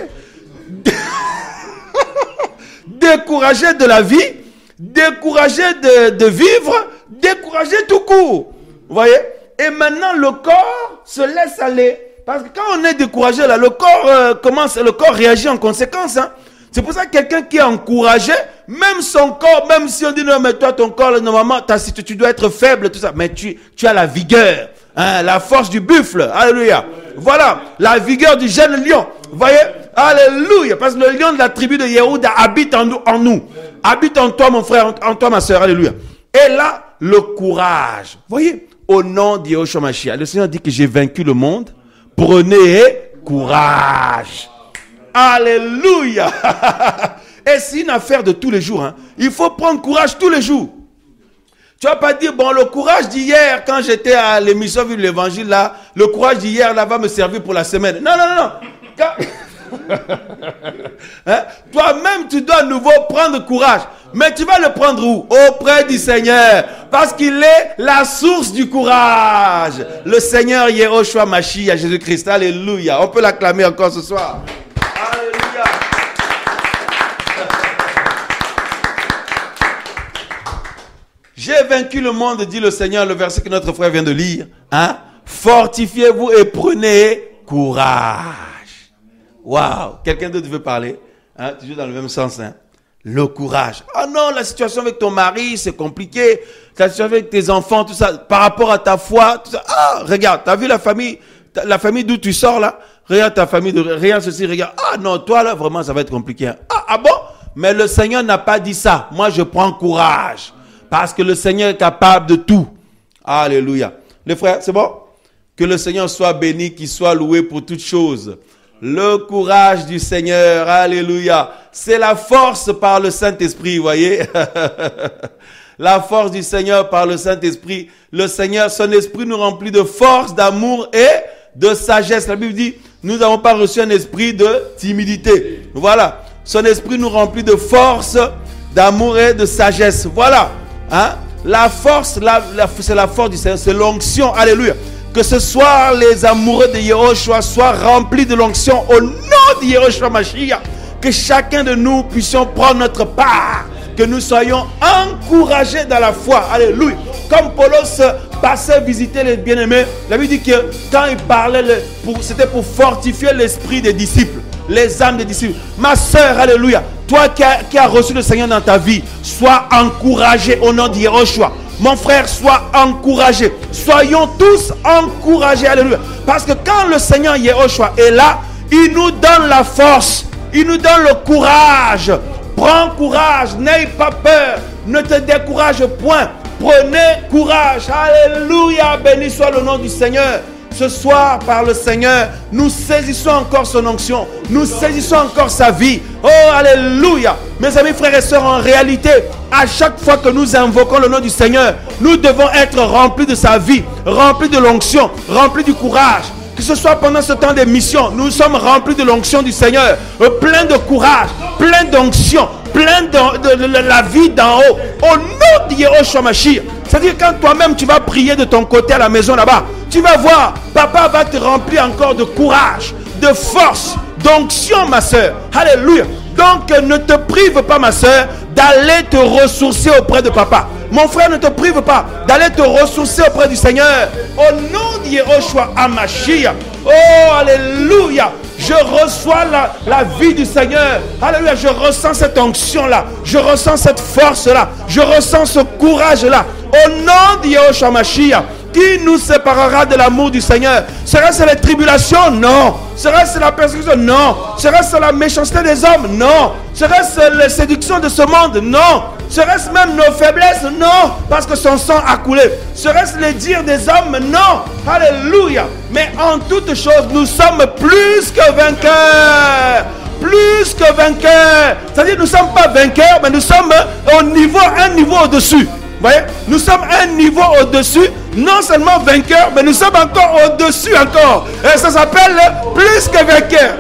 Découragée de la vie, découragée de vivre, découragée tout court. Vous voyez? Et maintenant, le corps se laisse aller. Parce que quand on est découragé, là, le corps réagit en conséquence. Hein? C'est pour ça que quelqu'un qui est encouragé, même son corps, même si on dit non, mais toi, ton corps, là, normalement, tu dois être faible, tout ça. Mais tu as la vigueur, hein, la force du buffle. Alléluia. Voilà, la vigueur du jeune lion. Vous voyez? Alléluia. Parce que le lion de la tribu de Yehuda habite en nous. Habite en toi, mon frère, en toi, ma soeur. Alléluia. Et là, le courage. Vous voyez? Au nom de Yahushua Mashiach. Le Seigneur dit que j'ai vaincu le monde. Prenez courage. Alléluia. Et c'est une affaire de tous les jours. Hein. Il faut prendre courage tous les jours. Tu vas pas dire, bon, le courage d'hier, quand j'étais à l'émission Vive l'Évangile, là, le courage d'hier, là, va me servir pour la semaine. Non. Hein? Toi-même, tu dois à nouveau prendre courage. Mais tu vas le prendre où? Auprès du Seigneur. Parce qu'il est la source du courage. Le Seigneur Yehoshua Mashiach, Jésus-Christ. Alléluia. On peut l'acclamer encore ce soir. Alléluia. J'ai vaincu le monde, dit le Seigneur, le verset que notre frère vient de lire. Hein? Fortifiez-vous et prenez courage. Waouh! Quelqu'un d'autre veut parler? Hein? Toujours dans le même sens. Hein? Le courage. Ah non, la situation avec ton mari, c'est compliqué. La situation avec tes enfants, tout ça, par rapport à ta foi, tout ça. Ah, regarde, t'as vu la famille d'où tu sors là? Regarde ta famille, regarde ceci, regarde. Ah non, toi là, vraiment, ça va être compliqué. Hein? Ah bon? Mais le Seigneur n'a pas dit ça. Moi, je prends courage. Parce que le Seigneur est capable de tout. Alléluia. Les frères, c'est bon? Que le Seigneur soit béni, qu'il soit loué pour toutes choses. Le courage du Seigneur, alléluia. C'est la force par le Saint-Esprit, vous voyez. La force du Seigneur par le Saint-Esprit. Le Seigneur, son esprit nous remplit de force, d'amour et de sagesse. La Bible dit, nous n'avons pas reçu un esprit de timidité. Voilà. Son esprit nous remplit de force, d'amour et de sagesse. Voilà. Hein? La force, c'est la force du Seigneur, c'est l'onction. Alléluia. Que ce soit les amoureux de Yehoshua soient remplis de l'onction au nom de Yehoshua Mashiach. Que chacun de nous puissions prendre notre part. Que nous soyons encouragés dans la foi. Alléluia. Comme Paulos passait visiter les bien-aimés, la Bible dit que quand il parlait, c'était pour fortifier l'esprit des disciples. Les âmes des disciples. Ma soeur, alléluia. Toi qui as reçu le Seigneur dans ta vie, sois encouragé au nom de Yehoshua. Mon frère, sois encouragé. Soyons tous encouragés. Alléluia. Parce que quand le Seigneur Yehoshua est là, il nous donne la force. Il nous donne le courage. Prends courage. N'aie pas peur. Ne te décourage point. Prenez courage. Alléluia. Béni soit le nom du Seigneur. Ce soir, par le Seigneur, nous saisissons encore son onction. Nous saisissons encore sa vie. Oh, alléluia. Mes amis, frères et sœurs, en réalité, à chaque fois que nous invoquons le nom du Seigneur, nous devons être remplis de sa vie, remplis de l'onction, remplis du courage. Que ce soit pendant ce temps de mission, nous sommes remplis de l'onction du Seigneur, plein de courage, plein d'onction, plein de la vie d'en haut. Au nom de Yehoshua Mashiach. C'est-à-dire quand toi-même tu vas prier de ton côté à la maison là-bas, tu vas voir, papa va te remplir encore de courage, de force, d'onction, ma soeur. Alléluia. Donc ne te prive pas, ma soeur, d'aller te ressourcer auprès de papa. Mon frère, ne te prive pas d'aller te ressourcer auprès du Seigneur. Au nom de Yehoshua HaMashiach. Oh, alléluia. Je reçois la vie du Seigneur. Alléluia. Je ressens cette onction-là. Je ressens cette force-là. Je ressens ce courage-là. Au nom de Yehoshua HaMashiach. Qui nous séparera de l'amour du Seigneur? Serait-ce les tribulations? Non. Serait-ce la persécution? Non. Serait-ce la méchanceté des hommes? Non. Serait-ce les séductions de ce monde? Non. Serait-ce même nos faiblesses? Non. Parce que son sang a coulé. Serait-ce les dires des hommes? Non. Alléluia. Mais en toutes choses, nous sommes plus que vainqueurs. Plus que vainqueurs. C'est-à-dire, nous ne sommes pas vainqueurs, mais nous sommes un niveau au-dessus. Vous voyez, nous sommes un niveau au-dessus, non seulement vainqueurs, mais nous sommes encore au-dessus encore. Et ça s'appelle plus que vainqueurs.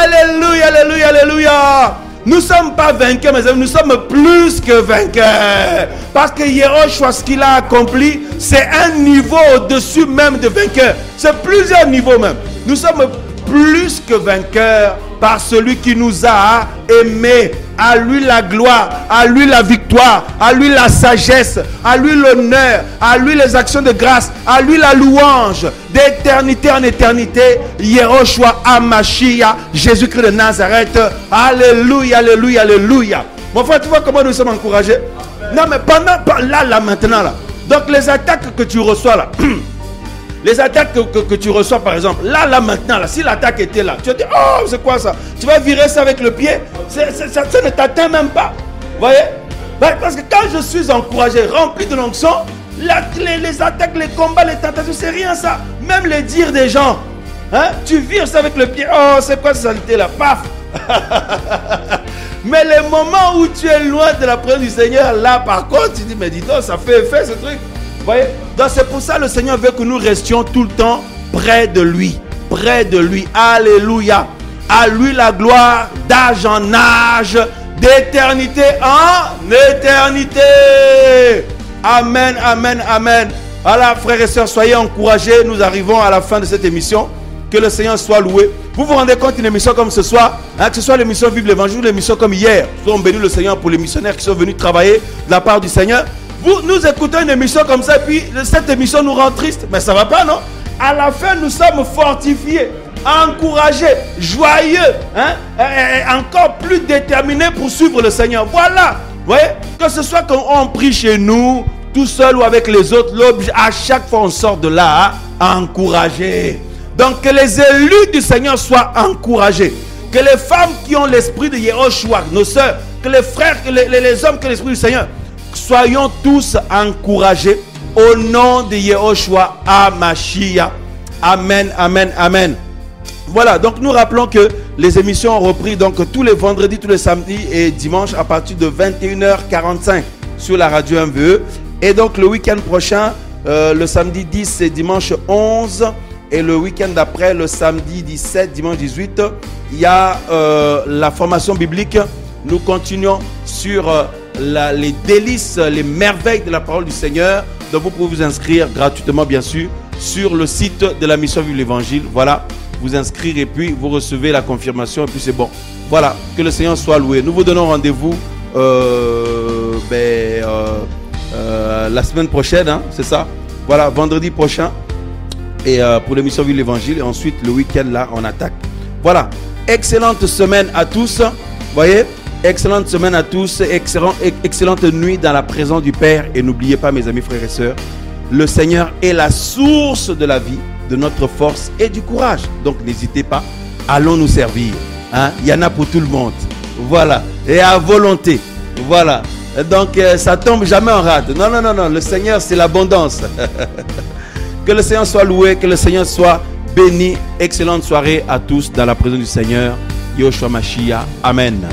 Alléluia, alléluia, alléluia. Nous ne sommes pas vainqueurs, mais nous sommes plus que vainqueurs. Parce que Yehoshua, ce qu'il a accompli, c'est un niveau au-dessus même de vainqueurs. C'est plusieurs niveaux même. Nous sommes plus que vainqueurs par celui qui nous a aimés. À lui la gloire, à lui la victoire, à lui la sagesse, à lui l'honneur, à lui les actions de grâce, à lui la louange, d'éternité en éternité. Yehoshua HaMashiach, Jésus-Christ de Nazareth. Alléluia, alléluia, alléluia. Mon frère, tu vois comment nous sommes encouragés? Non, mais là, maintenant, là. Donc, les attaques que tu reçois là, Les attaques que tu reçois, par exemple, là, maintenant, là, si l'attaque était là, tu vas dire, oh, c'est quoi ça? Tu vas virer ça avec le pied. Ça ne t'atteint même pas. Vous voyez? Parce que quand je suis encouragé, rempli de l'onction, les attaques, les combats, les tentations, c'est rien ça. Même les dires des gens. Hein? Tu vires ça avec le pied. Oh, c'est quoi cette saleté là? Paf! Mais les moments où tu es loin de la présence du Seigneur, là par contre, tu dis, mais dis donc, ça fait effet ce truc. Vous voyez? Donc c'est pour ça que le Seigneur veut que nous restions tout le temps près de lui. Près de lui. Alléluia. À lui la gloire d'âge en âge, d'éternité en éternité. Amen, amen, amen. Voilà, frères et sœurs, soyez encouragés. Nous arrivons à la fin de cette émission. Que le Seigneur soit loué. Vous vous rendez compte d'une émission comme ce soir, hein, que ce soit l'émission Vive l'Évangile ou l'émission comme hier. Nous avons béni le Seigneur pour les missionnaires qui sont venus travailler de la part du Seigneur. Nous écoutons une émission comme ça et puis cette émission nous rend triste. Mais ça ne va pas, non? À la fin, nous sommes fortifiés, encouragés, joyeux, hein, et encore plus déterminés pour suivre le Seigneur. Voilà. Vous voyez? Que ce soit quand on prie chez nous, tout seul ou avec les autres, à chaque fois on sort de là encouragés. Donc que les élus du Seigneur soient encouragés. Que les femmes qui ont l'esprit de Yehoshua, nos sœurs, que les frères, que les hommes qui ont l'esprit du Seigneur, soyons tous encouragés au nom de Yehoshua HaMashiach. Amen, amen, amen. Voilà, donc nous rappelons que les émissions ont repris donc tous les vendredis, tous les samedis et dimanches à partir de 21h45 sur la radio MVE. Et donc le week-end prochain, le samedi 10 et dimanche 11, et le week-end d'après, le samedi 17, dimanche 18, il y a la formation biblique. Nous continuons sur les délices, les merveilles de la parole du Seigneur. Donc vous pouvez vous inscrire gratuitement, bien sûr, sur le site de la mission Vive l'Évangile. Voilà, vous inscrire et puis vous recevez la confirmation et puis c'est bon. Voilà, que le Seigneur soit loué. Nous vous donnons rendez-vous la semaine prochaine, hein, c'est ça? Voilà, vendredi prochain. Et pour l'émission Vive l'Évangile. Et ensuite, le week-end, là, on attaque. Voilà. Excellente semaine à tous. Vous voyez? Excellente semaine à tous. Excellente nuit dans la présence du Père. Et n'oubliez pas, mes amis, frères et sœurs, le Seigneur est la source de la vie, de notre force et du courage. Donc, n'hésitez pas. Allons nous servir. Hein? Il y en a pour tout le monde. Voilà. Et à volonté. Voilà. Donc, ça tombe jamais en rate. Non, non, non, non. Le Seigneur, c'est l'abondance. Que le Seigneur soit loué, que le Seigneur soit béni. Excellente soirée à tous dans la présence du Seigneur. Yehoshua Mashiach. Amen.